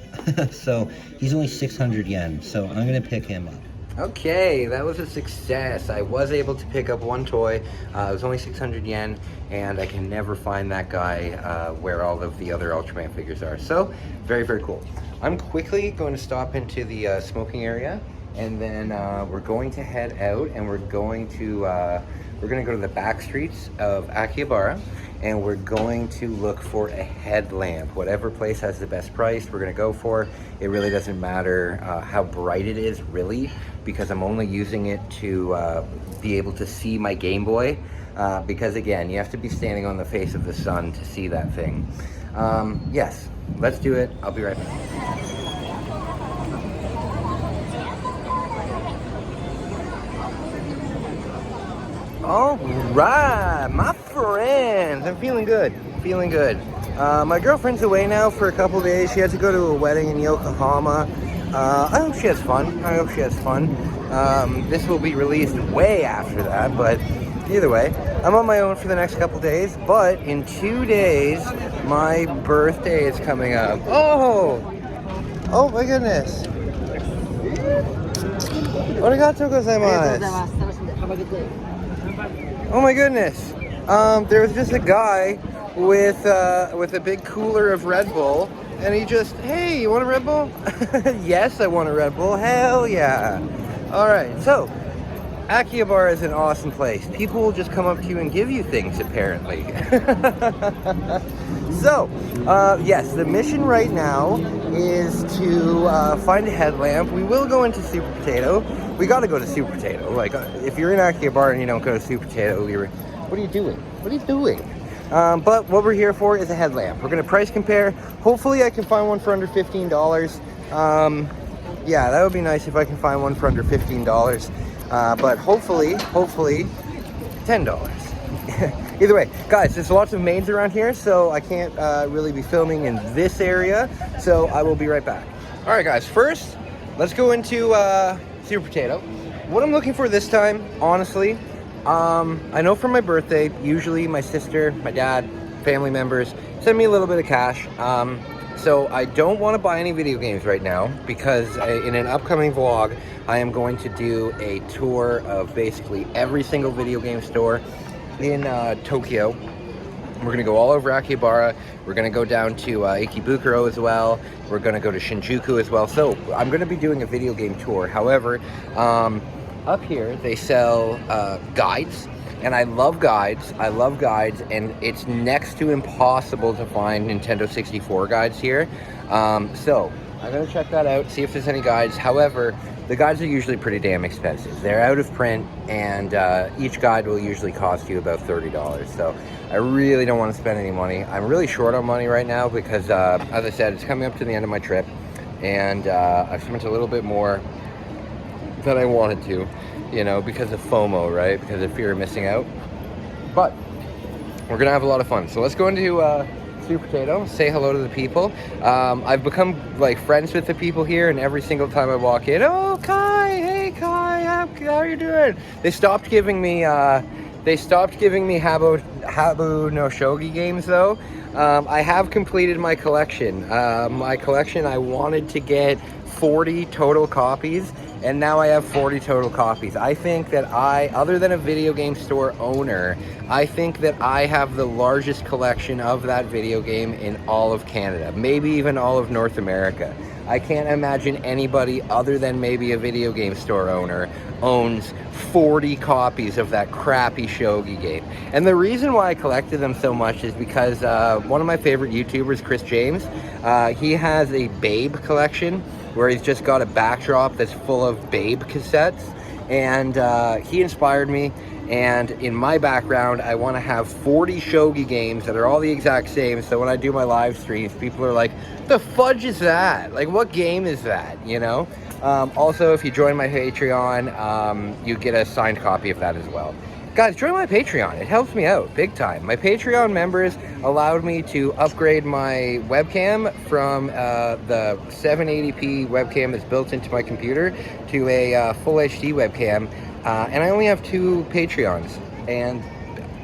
So he's only 600 yen, so I'm gonna pick him up. Okay, that was a success. I was able to pick up one toy. It was only 600 yen, and I can never find that guy where all of the other Ultraman figures are. So, very, very cool. I'm quickly going to stop into the smoking area, and then we're going to head out, and we're going to go to the back streets of Akihabara, and we're going to look for a headlamp. Whatever place has the best price, we're gonna go for. It really doesn't matter how bright it is, really, because I'm only using it to be able to see my Game Boy, because again, you have to be standing on the face of the sun to see that thing. Yes, let's do it. I'll be right back. All right, my friends, I'm feeling good, feeling good. My girlfriend's away now for a couple days. She had to go to a wedding in Yokohama. I hope she has fun. This will be released way after that, but either way, I'm on my own for the next couple days, but in 2 days, my birthday is coming up. Oh my goodness. Arigatou gozaimasu. Oh my goodness. There was just a guy with a big cooler of Red Bull, and he just, hey, you want a Red Bull? Yes, I want a Red Bull. Hell yeah. All right, so Akihabara is an awesome place. People will just come up to you and give you things, apparently. So, yes, the mission right now is to find a headlamp. We will go into Super Potato. We got to go to Super Potato. Like, if you're in Akihabara and you don't go to Super Potato, what are you doing? What are you doing? But what we're here for is a headlamp. We're going to price compare. Hopefully I can find one for under $15. Yeah, that would be nice if I can find one for under $15. But hopefully $10. Either way, guys, there's lots of maids around here, so I can't really be filming in this area. So I will be right back. All right, guys, first, let's go into Super Potato. What I'm looking for this time, honestly, I know for my birthday, usually my sister, my dad, family members send me a little bit of cash. So I don't want to buy any video games right now, because in an upcoming vlog, I am going to do a tour of basically every single video game store in Tokyo. We're going to go all over Akihabara. We're going to go down to Ikebukuro as well. We're going to go to Shinjuku as well. So I'm going to be doing a video game tour. However, up here they sell guides, and I love guides. And it's next to impossible to find Nintendo 64 guides here. So I'm going to check that out, see if there's any guides. However, the guides are usually pretty damn expensive. They're out of print, and each guide will usually cost you about $30. So I really don't want to spend any money. I'm really short on money right now because, as I said, it's coming up to the end of my trip, and I've spent a little bit more than I wanted to, you know, because of FOMO, right? Because of fear of missing out. But We're gonna have a lot of fun. So let's go into Sweet Potato, say hello to the people. I've become like friends with the people here, and every single time I walk in, oh Kai, hey Kai, how are you doing? They stopped giving me Habu no Shogi games though. I have completed my collection. I wanted to get 40 total copies, and now I have 40 total copies. I think that other than a video game store owner, I think that I have the largest collection of that video game in all of Canada, maybe even all of North America. I can't imagine anybody other than maybe a video game store owner owns 40 copies of that crappy shogi game. And the reason why I collected them so much is because one of my favorite YouTubers, Chris James, he has a Babe collection where he's just got a backdrop that's full of Babe cassettes, and he inspired me. And in my background, I want to have 40 shogi games that are all the exact same, so when I do my live streams, people are like, the fudge is that? Like, what game is that, you know? Also, if you join my Patreon, you get a signed copy of that as well. Guys, join my Patreon. It helps me out big time. My Patreon members allowed me to upgrade my webcam from the 780p webcam that's built into my computer to a full HD webcam. And I only have 2 Patreons, and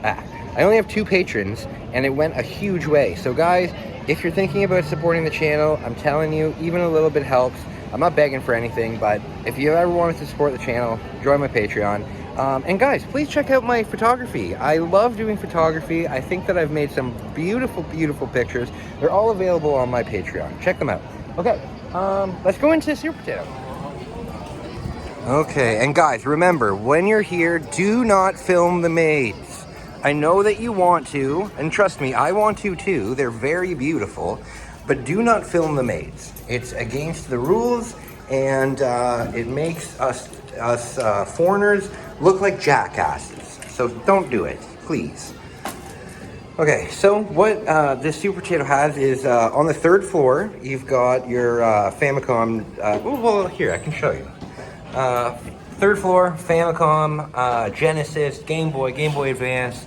I only have 2 patrons, and it went a huge way. So guys, if you're thinking about supporting the channel, I'm telling you, even a little bit helps. I'm not begging for anything, but if you ever wanted to support the channel, join my Patreon. And guys, please check out my photography. I love doing photography. I think that I've made some beautiful, beautiful pictures. They're all available on my Patreon. Check them out. Okay, let's go into Sweet Potato. Okay, and guys, remember, when you're here, do not film the maids. I know that you want to, and trust me, I want to too. They're very beautiful, but do not film the maids. It's against the rules, and it makes us foreigners look like jackasses. So don't do it, please. Okay, so what this Sweet Potato has is on the 3rd floor, you've got your Famicom. Well, here, I can show you. 3rd floor, Famicom, Genesis, Game Boy Advance,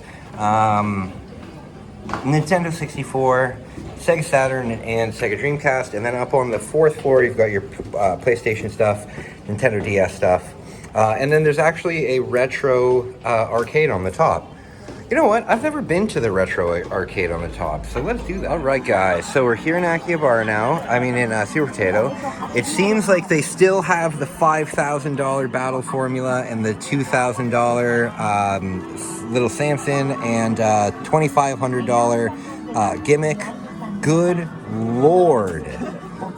Nintendo 64, Sega Saturn, and Sega Dreamcast. And then up on the 4th floor, you've got your PlayStation stuff, Nintendo DS stuff. And then there's actually a retro arcade on the top. You know what? I've never been to the retro arcade on the top, so let's do that. All right, guys. So we're here in Akihabara now. I mean, in Sweet Potato. It seems like they still have the $5,000 battle formula and the $2,000 Little Samson and $2,500 gimmick. Good Lord.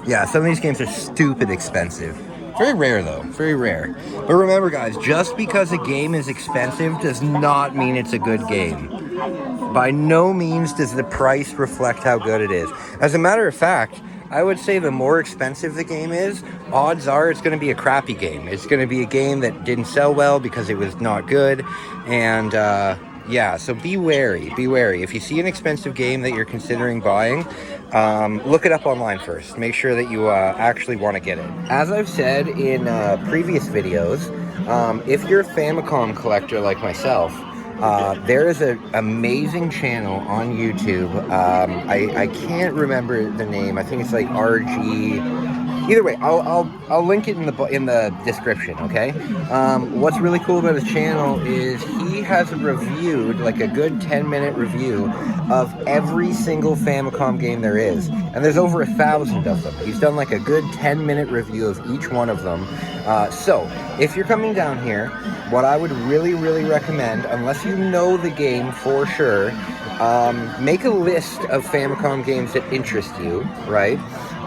Yeah, some of these games are stupid expensive. Very rare though, very rare. But remember guys, just because a game is expensive does not mean it's a good game. By no means does the price reflect how good it is. As a matter of fact, I would say the more expensive the game is, odds are it's going to be a crappy game. It's going to be a game that didn't sell well because it was not good. And yeah, so be wary, be wary. If you see an expensive game that you're considering buying, look it up online first. Make sure that you actually want to get it. As I've said in previous videos, if you're a Famicom collector like myself, there is an amazing channel on YouTube. I can't remember the name. I think it's like RG. Either way, I'll link it in the description. Okay. What's really cool about his channel is he has reviewed like a good 10-minute review of every single Famicom game there is, and there's over 1,000 of them. He's done like a good 10-minute review of each one of them. So if you're coming down here, what I would really recommend, unless you know the game for sure, make a list of Famicom games that interest you, right?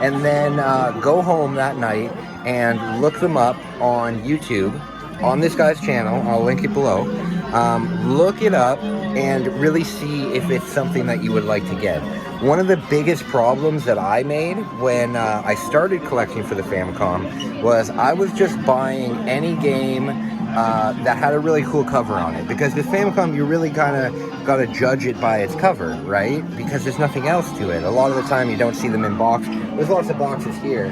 And then go home that night and look them up on YouTube, on this guy's channel. I'll link it below. Look it up and really see if it's something that you would like to get. One of the biggest problems that I made when I started collecting for the Famicom was I was just buying any game that had a really cool cover on it, because with Famicom you really kind of got to judge it by its cover, right? Because there's nothing else to it. A lot of the time you don't see them in box. There's lots of boxes here,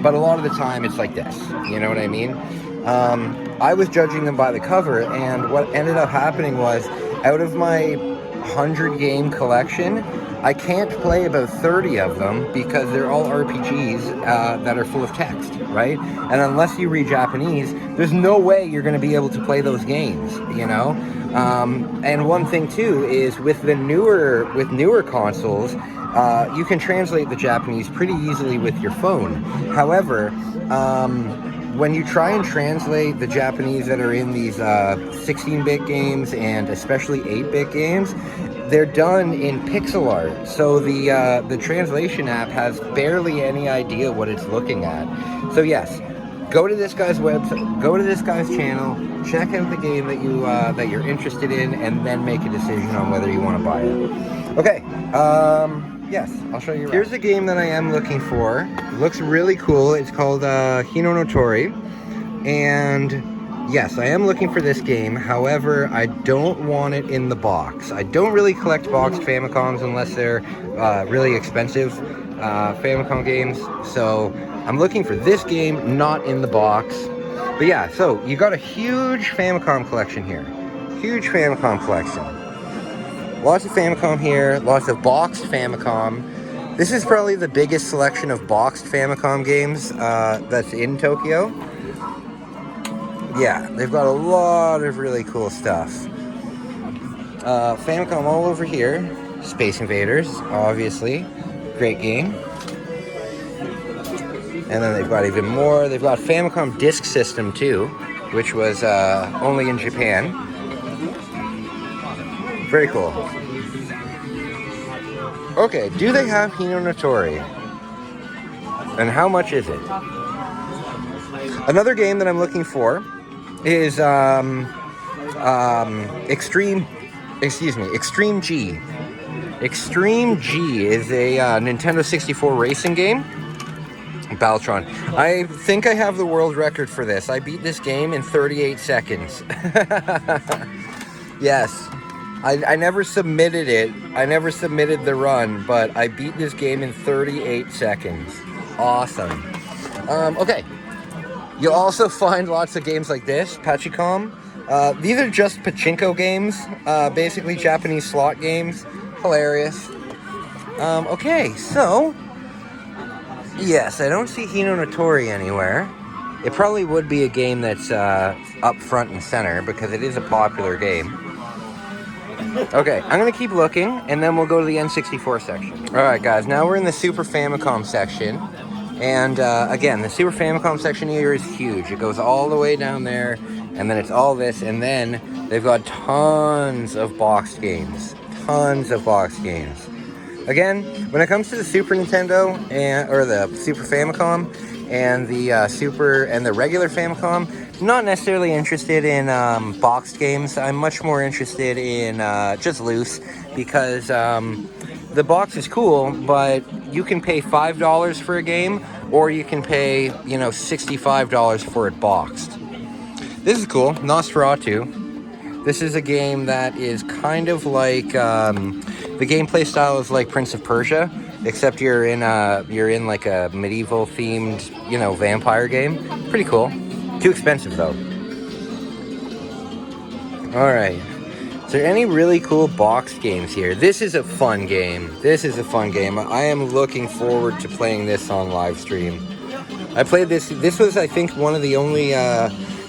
but a lot of the time it's like this, you know what I mean? I was judging them by the cover, and what ended up happening was, out of my 100 game collection. I can't play about 30 of them because they're all RPGs that are full of text, right? And unless you read Japanese, there's no way you're going to be able to play those games, you know? And one thing too is with newer consoles, you can translate the Japanese pretty easily with your phone. However, when you try and translate the Japanese that are in these 16-bit games and especially 8-bit games, they're done in pixel art. So the translation app has barely any idea what it's looking at. So yes, go to this guy's website, go to this guy's channel, check out the game that you're interested in, and then make a decision on whether you want to buy it. Okay, yes, I'll show you around. Here's a game that I am looking for. It looks really cool. It's called Hino no Tori, and yes, I am looking for this game. However, I don't want it in the box. I don't really collect boxed Famicoms unless they're really expensive Famicom games. So I'm looking for this game, not in the box. But yeah, so you got a huge Famicom collection here. Huge Famicom collection. Lots of Famicom here, lots of boxed Famicom. This is probably the biggest selection of boxed Famicom games that's in Tokyo. Yeah, they've got a lot of really cool stuff. Famicom all over here. Space Invaders, obviously. Great game. And then they've got even more. They've got Famicom Disk System too, which was only in Japan. Very cool. Okay, do they have Hino no Tori? And how much is it? Another game that I'm looking for is Extreme G. Extreme G is a Nintendo 64 racing game. Battletron. I think I have the world record for this. I beat this game in 38 seconds. Yes. I never submitted it. I never submitted the run, but I beat this game in 38 seconds. Awesome. Okay. You'll also find lots of games like this, Pachicom. These are just pachinko games, basically Japanese slot games. Hilarious. Okay, so yes, I don't see Hino no Tori anywhere. It probably would be a game that's up front and center because it is a popular game. Okay, I'm going to keep looking, and then we'll go to the N64 section. Alright guys, now we're in the Super Famicom section. And again, the Super Famicom section here is huge. It goes all the way down there, and then it's all this, and then they've got tons of boxed games. Tons of boxed games. Again, when it comes to the Super Nintendo, or the Super Famicom, and the regular Famicom, not necessarily interested in boxed games. I'm much more interested in just loose, because the box is cool, but you can pay $5 for a game, or you can pay, $65 for it boxed. This is cool, Nosferatu. This is a game that is kind of like, the gameplay style is like Prince of Persia, except you're in like a medieval themed, vampire game. Pretty cool. Too expensive though. Alright. Is there any really cool boxed games here? This is a fun game. I am looking forward to playing this on live stream. I played this. This was, I think, one of the only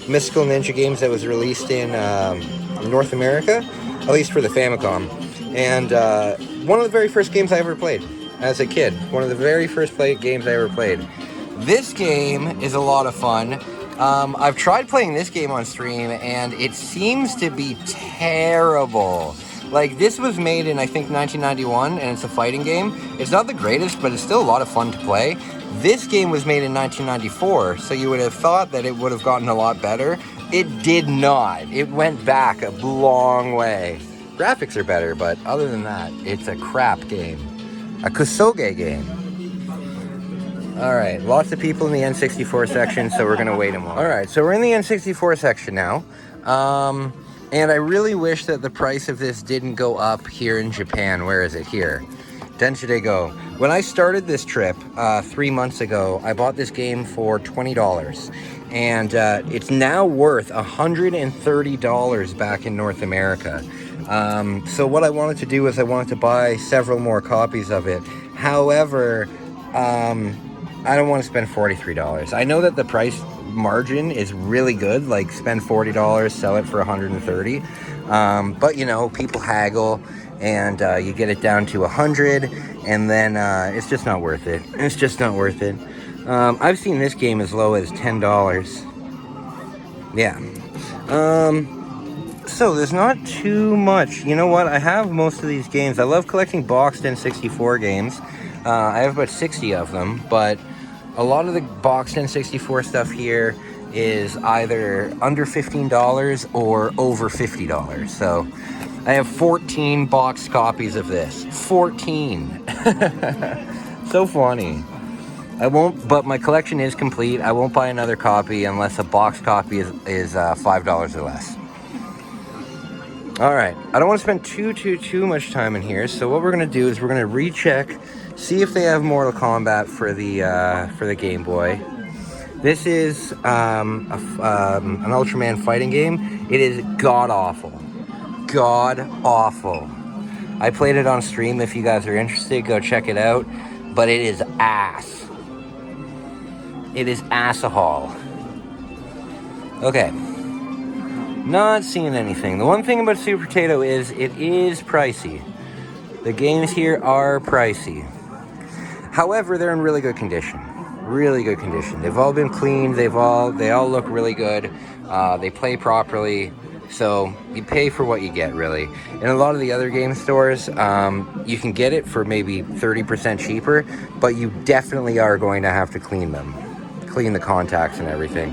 Mystical Ninja games that was released in North America, at least for the Famicom. And one of the very first games I ever played as a kid. One of the very first games I ever played. This game is a lot of fun. I've tried playing this game on stream, and it seems to be terrible. Like, this was made in, I think, 1991, and it's a fighting game. It's not the greatest, but it's still a lot of fun to play. This game was made in 1994, so you would have thought that it would have gotten a lot better. It did not. It went back a long way. Graphics are better, but other than that, it's a crap game. A kusoge game. Alright, lots of people in the N64 section, so we're going to wait a moment. Alright, so we're in the N64 section now. And I really wish that the price of this didn't go up here in Japan. Where is it? Here. Denshide Go. When I started this trip 3 months ago, I bought this game for $20. And it's now worth $130 back in North America. So what I wanted to do is I wanted to buy several more copies of it. However, I don't want to spend $43. I know that the price margin is really good, like spend $40, sell it for $130. But you know, people haggle, and you get it down to $100, and then it's just not worth it. It's just not worth it. I've seen this game as low as $10. Yeah. So there's not too much. You know what? I have most of these games. I love collecting boxed N64 games. I have about 60 of them, but a lot of the boxed N64 stuff here is either under $15 or over $50. So I have 14 boxed copies of this. 14. So funny. I won't, but my collection is complete. I won't buy another copy unless a boxed copy is $5 or less. All right, I don't want to spend too much time in here. So what we're gonna do is we're gonna recheck, see if they have Mortal Kombat for the Game Boy. This is an Ultraman fighting game. It is god awful. God awful. I played it on stream. If you guys are interested, go check it out. But it is ass. It is ass-a-hole. Okay. Not seeing anything. The one thing about Super Potato is it is pricey. The games here are pricey. However, they're in really good condition. Really good condition. They've all been cleaned. They all look really good. They play properly. So you pay for what you get, really. In a lot of the other game stores, you can get it for maybe 30% cheaper, but you definitely are going to have to clean them. Clean the contacts and everything.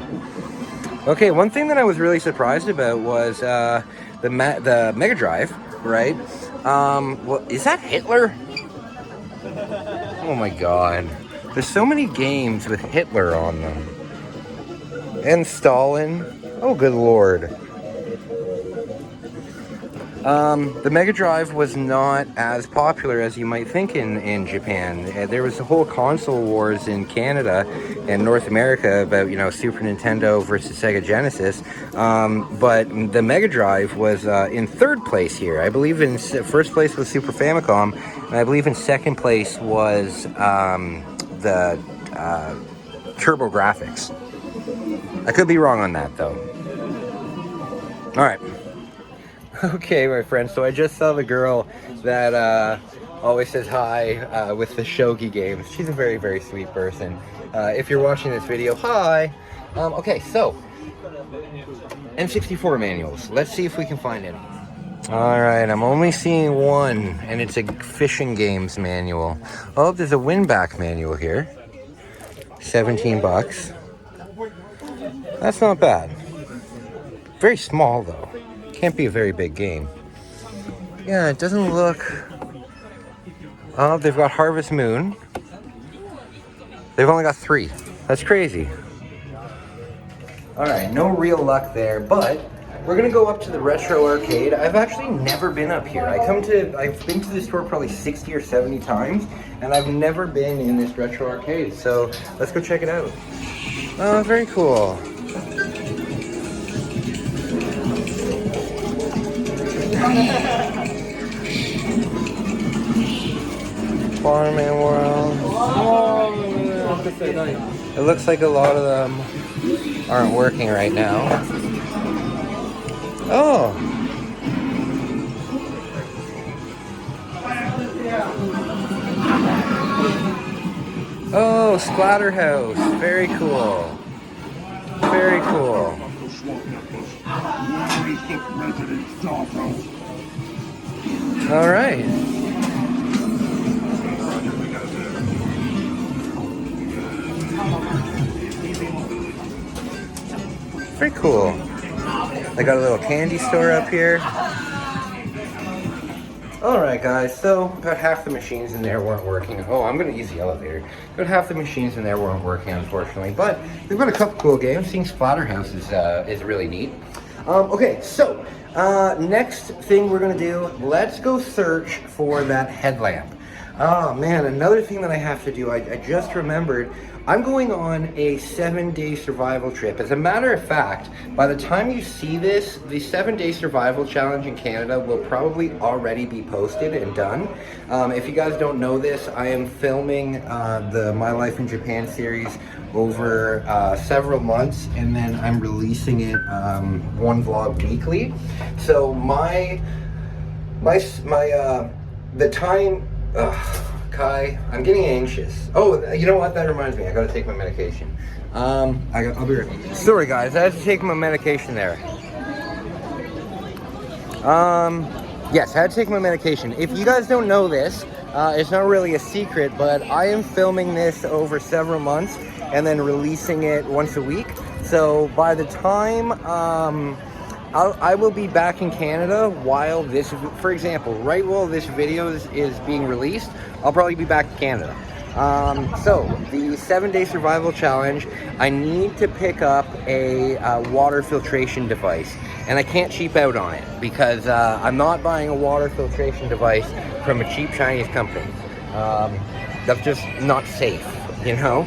Okay, one thing that I was really surprised about was the Mega Drive, right? Well, is that Hitler? Oh my god. There's so many games with Hitler on them. And Stalin. Oh, good lord. The Mega Drive was not as popular as you might think in Japan. There was a whole console wars in Canada and North America about, you know, Super Nintendo versus Sega Genesis. But the Mega Drive was in third place here. I believe in first place was Super Famicom, and I believe in second place was the Turbo Graphics. I could be wrong on that, though. All right. Okay, my friends, so I just saw the girl that always says hi with the shogi games. She's a very, very sweet person. If you're watching this video, hi! Okay, so, N64 manuals. Let's see if we can find any. Alright, I'm only seeing one, and it's a fishing games manual. Oh, there's a win-back manual here. 17 bucks. That's not bad. Very small, though. Can't be a very big game. Yeah, it doesn't look... Oh, they've got Harvest Moon. They've only got 3. That's crazy. Alright, no real luck there, but we're gonna go up to the Retro Arcade. I've actually never been up here. I've been to this store probably 60 or 70 times, and I've never been in this Retro Arcade, so let's go check it out. Oh, very cool. Farming World. It looks like a lot of them aren't working right now. Oh. Oh, Splatterhouse. Very cool. Very cool. All right. Very cool. They got a little candy store up here. Alright guys, so about half the machines in there weren't working. Oh, I'm going to use the elevator. About half the machines in there weren't working, unfortunately. But we've got a couple cool games. Seeing Splatterhouse is really neat. Okay, so next thing we're going to do, let's go search for that headlamp. Oh man, another thing that I have to do, I just remembered, I'm going on a 7-day survival trip. As a matter of fact, by the time you see this, the 7-day survival challenge in Canada will probably already be posted and done. If you guys don't know this, I am filming the My Life in Japan series over several months, and then I'm releasing it one vlog weekly. So the time, Kai, I'm getting anxious. Oh, you know what? That reminds me. I gotta take my medication. I'll be right back. Sorry, guys. I had to take my medication there. Yes, I had to take my medication. If you guys don't know this, it's not really a secret, but I am filming this over several months and then releasing it once a week. So by the time I will be back in Canada while this, for example, right while this video is being released, I'll probably be back in Canada. So the 7-day survival challenge, I need to pick up a water filtration device, and I can't cheap out on it because I'm not buying a water filtration device from a cheap Chinese company. That's just not safe, you know?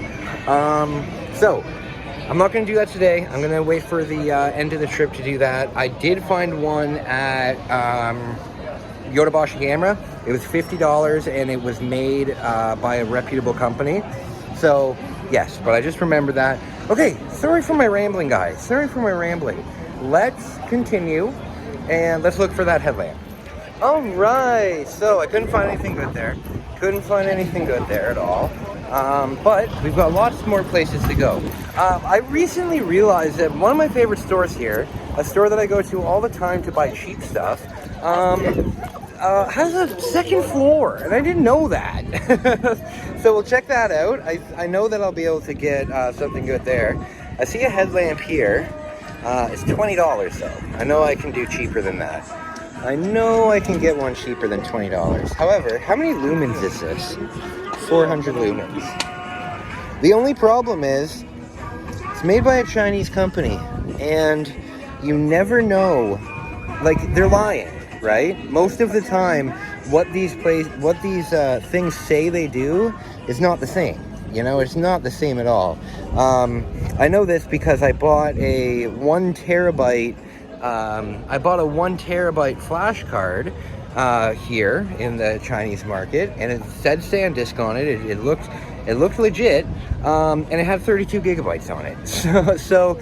So I'm not going to do that today. I'm going to wait for the end of the trip to do that. I did find one at To Akihabara. It was $50 and it was made by a reputable company. So yes, but I just remembered that. Okay, sorry for my rambling, guys. Sorry for my rambling. Let's continue and let's look for that headlamp. All right, so I couldn't find anything good there. Couldn't find anything good there at all. But we've got lots more places to go. I recently realized that one of my favorite stores here, a store that I go to all the time to buy cheap stuff, has a second floor, and I didn't know that. So we'll check that out. I know that I'll be able to get something good there. I see a headlamp here. It's $20 though. I know I can do cheaper than that. I know I can get one cheaper than $20. However, how many lumens is this? 400 lumens. The only problem is it's made by a Chinese company, and you never know, like, they're lying, right? Most of the time what these things say they do is not the same. You know, it's not the same at all. I know this because I bought a 1 terabyte flash card here in the Chinese market, and it said SanDisk on it. It looked legit, and it had 32 gigabytes on it. So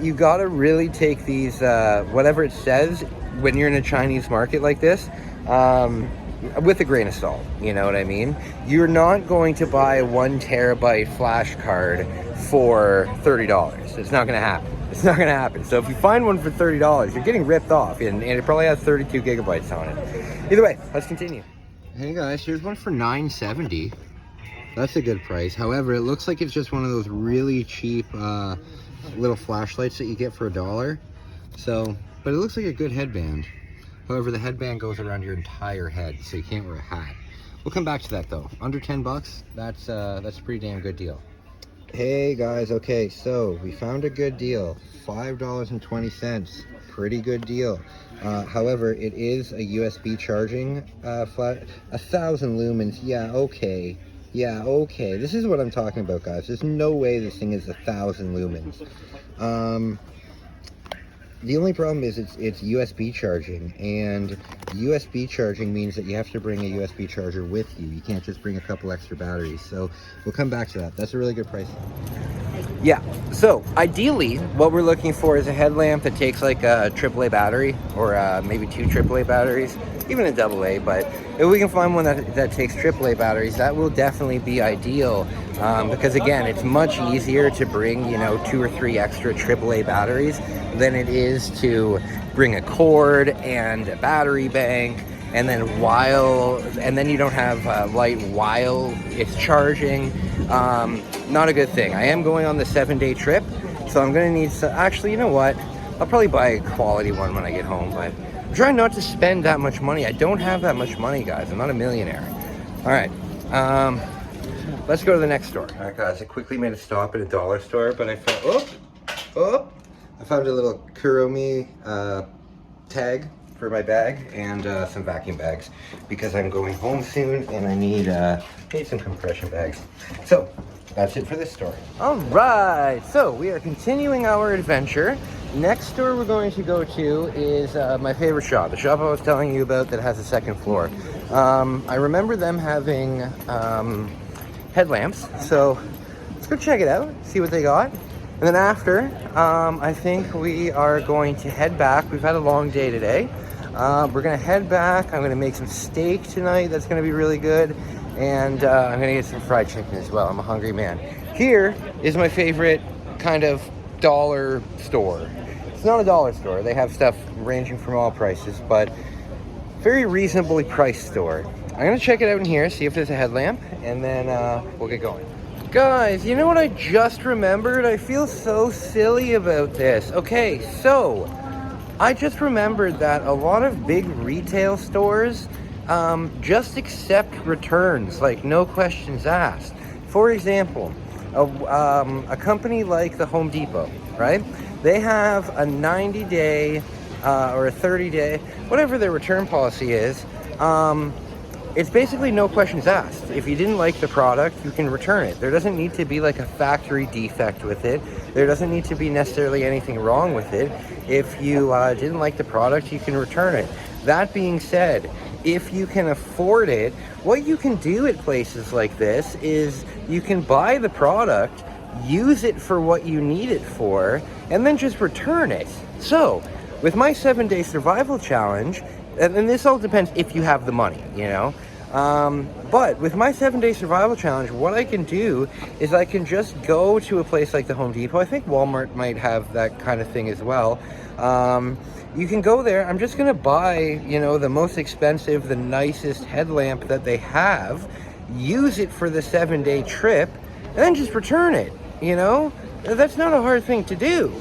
you gotta really take these whatever it says when you're in a Chinese market like this with a grain of salt. You know what I mean? You're not going to buy a 1 terabyte flash card for $30. It's not gonna happen. It's not gonna happen. So if you find one for $30, you're getting ripped off, and it probably has 32 gigabytes on it. Either way, let's continue. Hey guys, here's one for $9.70. That's a good price. However, it looks like it's just one of those really cheap little flashlights that you get for $1. So, but it looks like a good headband. However, the headband goes around your entire head, so you can't wear a hat. We'll come back to that though. Under 10 bucks, that's a pretty damn good deal. Hey guys, okay, so we found a good deal. $5.20, pretty good deal. However, it is a USB charging flat, 1,000 lumens. Yeah, okay. This is what I'm talking about, guys. There's no way this thing is 1,000 lumens. The only problem is it's USB charging, and USB charging means that you have to bring a USB charger with you. You can't just bring a couple extra batteries. So we'll come back to that. That's a really good price. Yeah, so ideally what we're looking for is a headlamp that takes like a AAA battery, or maybe 2 AAA batteries, even a AA. But if we can find one that takes AAA batteries, that will definitely be ideal, because again, it's much easier to bring, you know, 2 or 3 extra AAA batteries than it is to bring a cord and a battery bank, and then you don't have light while it's charging. Not a good thing. I am going on the 7-day trip, so I'm gonna need to, actually, you know what, I'll probably buy a quality one when I get home, but I'm trying not to spend that much money. I don't have that much money, guys. I'm not a millionaire. All right, let's go to the next store. All right, guys, I quickly made a stop at a dollar store, but I found, I found a little Kuromi tag for my bag and some vacuum bags because I'm going home soon and I need some compression bags. So that's it for this story. All right, so we are continuing our adventure. Next store we're going to go to is my favorite shop, the shop I was telling you about that has a second floor. I remember them having headlamps, so let's go check it out, see what they got. And then after, I think we are going to head back. We've had a long day today. We're gonna head back. I'm gonna make some steak tonight. That's gonna be really good. And I'm gonna get some fried chicken as well. I'm a hungry man. Here is my favorite kind of dollar store. It's not a dollar store. They have stuff ranging from all prices, but very reasonably priced store. I'm gonna check it out in here, see if there's a headlamp, and then we'll get going. Guys, you know what I just remembered? I feel so silly about this. Okay, so I just remembered that a lot of big retail stores just accept returns, like no questions asked. For example, a company like the Home Depot, right? They have a 90-day or a 30-day, whatever their return policy is. It's basically no questions asked. If you didn't like the product, you can return it. There doesn't need to be like a factory defect with it. There doesn't need to be necessarily anything wrong with it. If you didn't like the product, you can return it. That being said, if you can afford it, what you can do at places like this is you can buy the product, use it for what you need it for, and then just return it. So, with my 7-day survival challenge, and this all depends if you have the money, you know. But with my 7-day survival challenge, what I can do is I can just go to a place like the Home Depot. I think Walmart might have that kind of thing as well. You can go there. I'm just going to buy, you know, the most expensive, the nicest headlamp that they have, use it for the 7-day trip, and then just return it, you know. That's not a hard thing to do.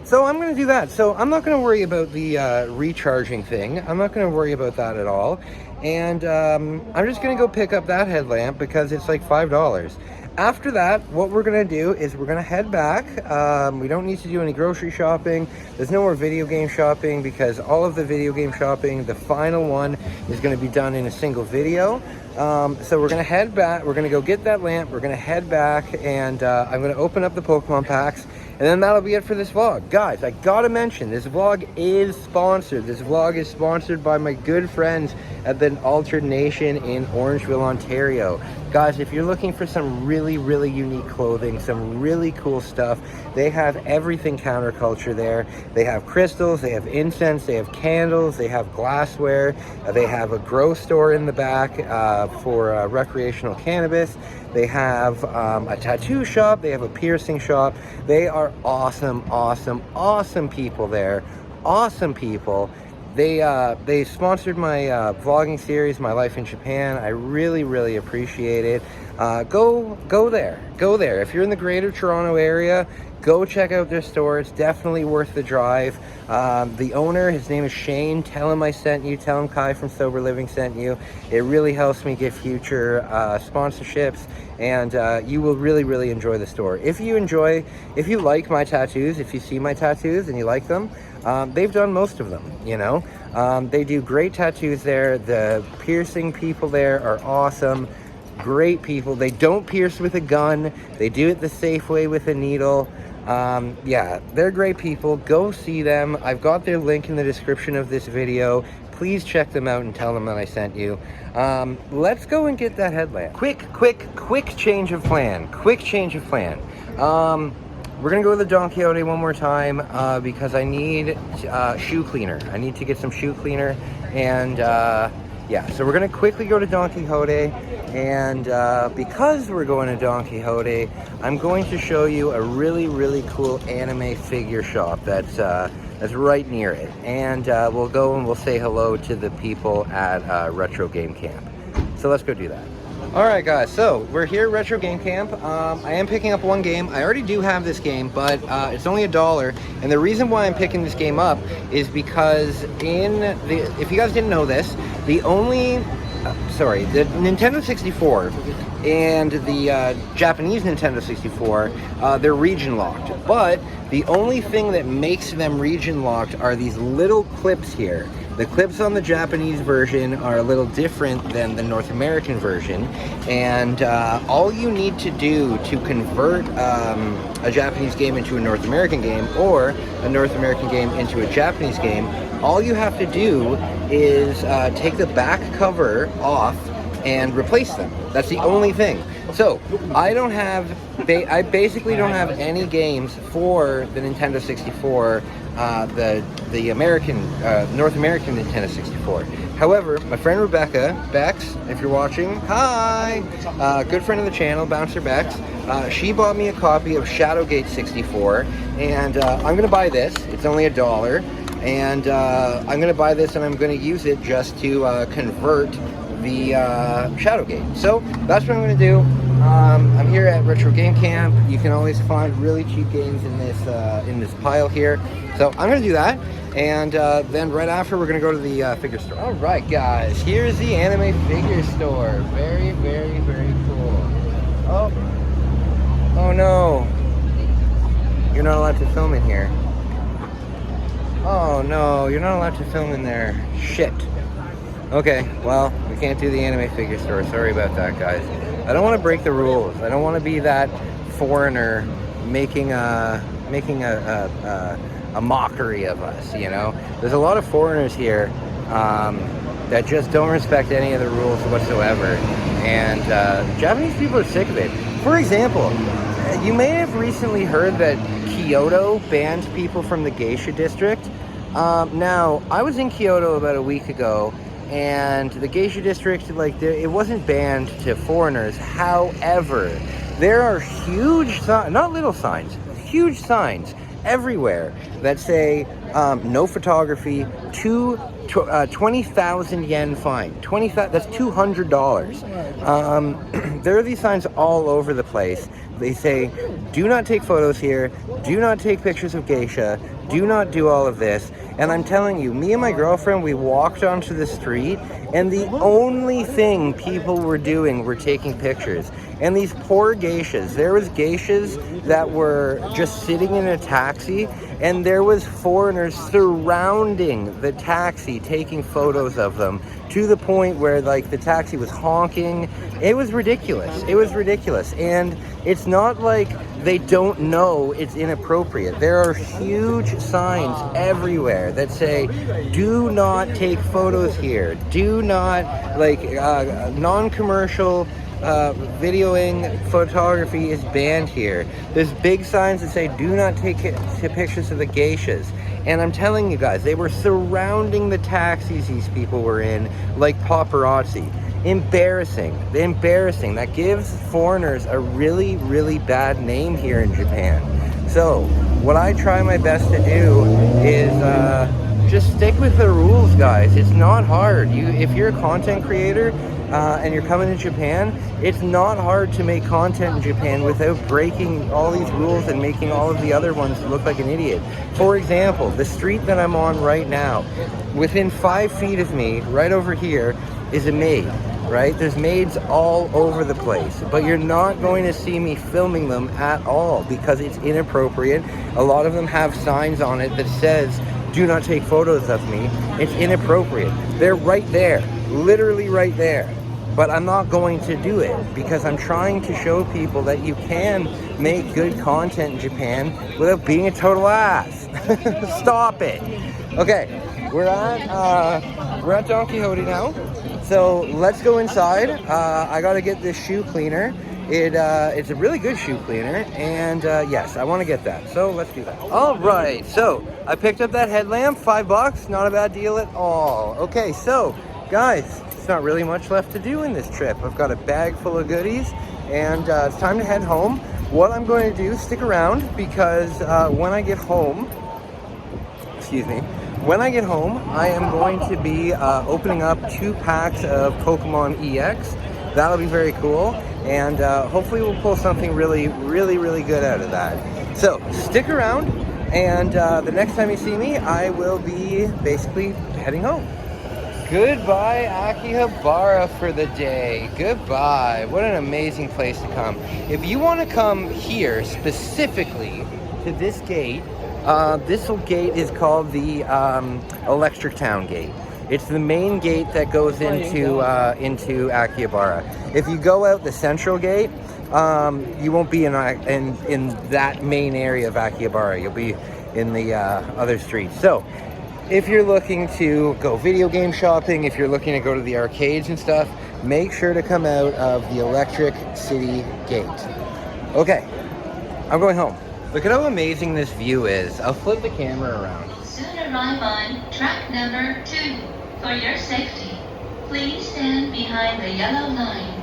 So I'm going to do that. So I'm not going to worry about the recharging thing. I'm not going to worry about that at all. And I'm just going to go pick up that headlamp because it's like $5. After that, what we're going to do is we're going to head back. We don't need to do any grocery shopping. There's no more video game shopping because all of the video game shopping, the final one, is going to be done in a single video. So we're going to head back. We're going to go get that lamp. We're going to head back and I'm going to open up the Pokemon packs. And then that'll be it for this vlog. Guys, I gotta mention, this vlog is sponsored. This vlog is sponsored by my good friends at the Altered Nation in Orangeville, Ontario. Guys, if you're looking for some really, really unique clothing, some really cool stuff, they have everything counterculture there. They have crystals, they have incense, they have candles, they have glassware, they have a grow store in the back for recreational cannabis. They have a tattoo shop, they have a piercing shop. They are awesome, awesome, awesome people there. Awesome people. They sponsored my vlogging series, My Life in Japan. I really, really appreciate it. Go there. If you're in the Greater Toronto area, go check out their store. It's definitely worth the drive. The owner, his name is Shane. Tell him I sent you. Tell him Kai from Sober Living sent you. It really helps me get future sponsorships, and you will really, really enjoy the store. If you like my tattoos, if you see my tattoos and you like them, they've done most of them, you know. They do great tattoos there. The piercing people there are awesome. Great people. They don't pierce with a gun. They do it the safe way with a needle. Yeah, they're great people. Go see them. I've got their link in the description of this video. Please check them out and tell them that I sent you. Let's go and get that headlamp. Quick change of plan. We're gonna go to the Don Quixote one more time because I need shoe cleaner. I need to get some shoe cleaner, and yeah, so we're gonna quickly go to Don Quixote, and because we're going to Don Quixote, I'm going to show you a really, really cool anime figure shop that's right near it, and we'll go and we'll say hello to the people at Retro Game Camp. So let's go do that. Alright guys, so we're here at Retro Game Camp. I am picking up one game. I already do have this game, but it's only $1. And the reason why I'm picking this game up is because if you guys didn't know this, the only sorry, the Nintendo 64 and the Japanese Nintendo 64, they're region locked. But the only thing that makes them region locked are these little clips here. The clips on the Japanese version are a little different than the North American version, and all you need to do to convert a Japanese game into a North American game, or a North American game into a Japanese game, all you have to do is take the back cover off and replace them. That's the only thing. So I don't have, I basically don't have any games for the Nintendo 64, the American, North American Nintendo 64. However, my friend Rebecca, Bex, if you're watching, hi! Good friend of the channel, Bouncer Bex. She bought me a copy of Shadowgate 64, and I'm gonna buy this. It's only $1, and I'm gonna buy this and I'm gonna use it just to convert the Shadowgate. So that's what I'm gonna do. I'm here at Retro Game Camp. You can always find really cheap games in this pile here. So I'm gonna do that, and then right after we're gonna go to the figure store. All right, guys, here's the anime figure store. Very, very, very cool. Oh no, you're not allowed to film in here. Oh no, you're not allowed to film in there. Shit. Okay, well, we can't do the anime figure store. Sorry about that, guys. I don't want to break the rules. I don't want to be that foreigner making a mockery of us, you know? There's a lot of foreigners here that just don't respect any of the rules whatsoever. And Japanese people are sick of it. For example, you may have recently heard that Kyoto banned people from the geisha district. Now, I was in Kyoto about a week ago, and the geisha district, like, it wasn't banned to foreigners. However, there are huge signs, not little signs, huge signs everywhere that say no photography, 20,000 yen fine. That's $200. There are these signs all over the place. They say, do not take photos here, do not take pictures of geisha, do not do all of this. And I'm telling you, me and my girlfriend, we walked onto the street, and the only thing people were doing were taking pictures. And these poor geishas, there was geishas that were just sitting in a taxi, and there was foreigners surrounding the taxi taking photos of them, to the point where, like, the taxi was honking. It was ridiculous. It was ridiculous. And it's not like they don't know it's inappropriate. There are huge signs everywhere that say, do not take photos here. Do not, like, non-commercial videoing photography is banned here. There's big signs that say, do not take pictures of the geishas. And I'm telling you guys, they were surrounding the taxis these people were in like paparazzi. Embarrassing. Embarrassing. That gives foreigners a really, really bad name here in Japan. So what I try my best to do is just stick with the rules, guys. It's not hard. If you're a content creator and you're coming to Japan, it's not hard to make content in Japan without breaking all these rules and making all of the other ones look like an idiot. For example, the street that I'm on right now, within 5 feet of me, right over here, is a maid, right? There's maids all over the place, but you're not going to see me filming them at all because it's inappropriate. A lot of them have signs on it that says, do not take photos of me. It's inappropriate. They're right there, literally right there. But I'm not going to do it because I'm trying to show people that you can make good content in Japan without being a total ass. Stop it. Okay, we're at Don Quixote now. So let's go inside. I gotta get this shoe cleaner. It's a really good shoe cleaner, and yes, I want to get that. So let's do that. All right, so I picked up that headlamp, $5, not a bad deal at all. Okay, so guys, it's not really much left to do in this trip. I've got a bag full of goodies, and it's time to head home. What I'm going to do, stick around, because when I get home, when I get home, I am going to be opening up 2 packs of Pokemon EX. That'll be very cool, and hopefully we'll pull something really, really, really good out of that. So stick around, and the next time you see me, I will be basically heading home. Goodbye, Akihabara, for the day. Goodbye. What an amazing place to come. If you want to come here specifically to this gate, this gate is called the Electric Town Gate. It's the main gate that goes into Akihabara. If you go out the central gate, you won't be in that main area of Akihabara. You'll be in the other streets. So, if you're looking to go video game shopping, if you're looking to go to the arcades and stuff, make sure to come out of the Electric City Gate. Okay, I'm going home. Look at how amazing this view is. I'll flip the camera around. Soon arrive on track number 2. For your safety, please stand behind the yellow line.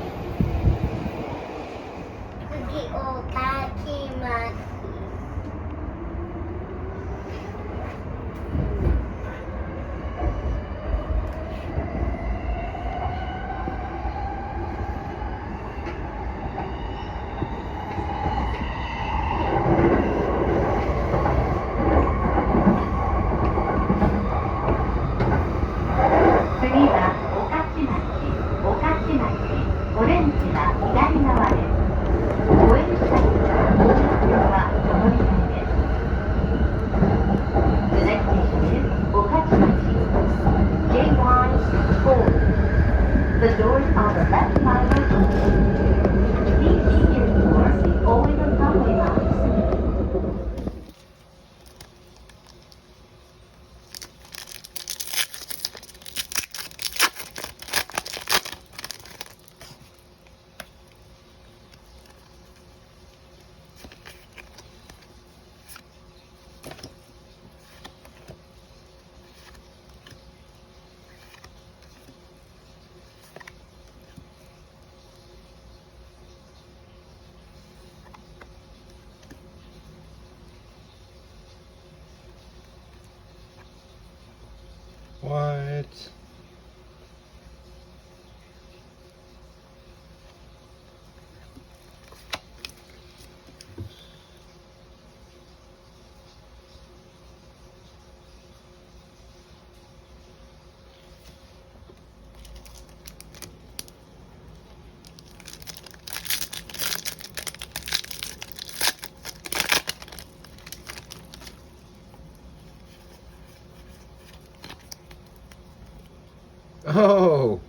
The doors on the left side are open. Please keep your door over the subway line. What? Oh!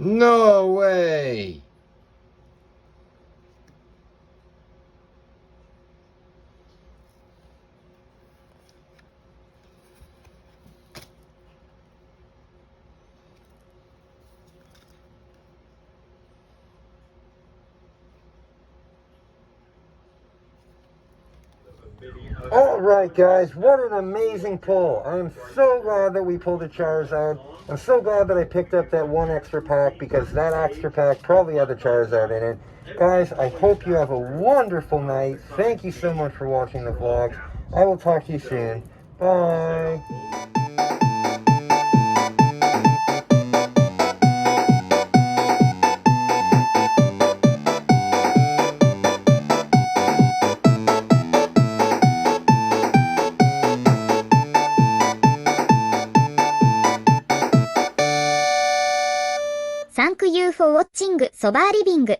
No way! Alright guys, what an amazing pull. I'm so glad that we pulled a Charizard. I'm so glad that I picked up that one extra pack because that extra pack probably had the Charizard in it. Guys, I hope you have a wonderful night. Thank you so much for watching the vlog. I will talk to you soon. Bye. you for watching そばリビング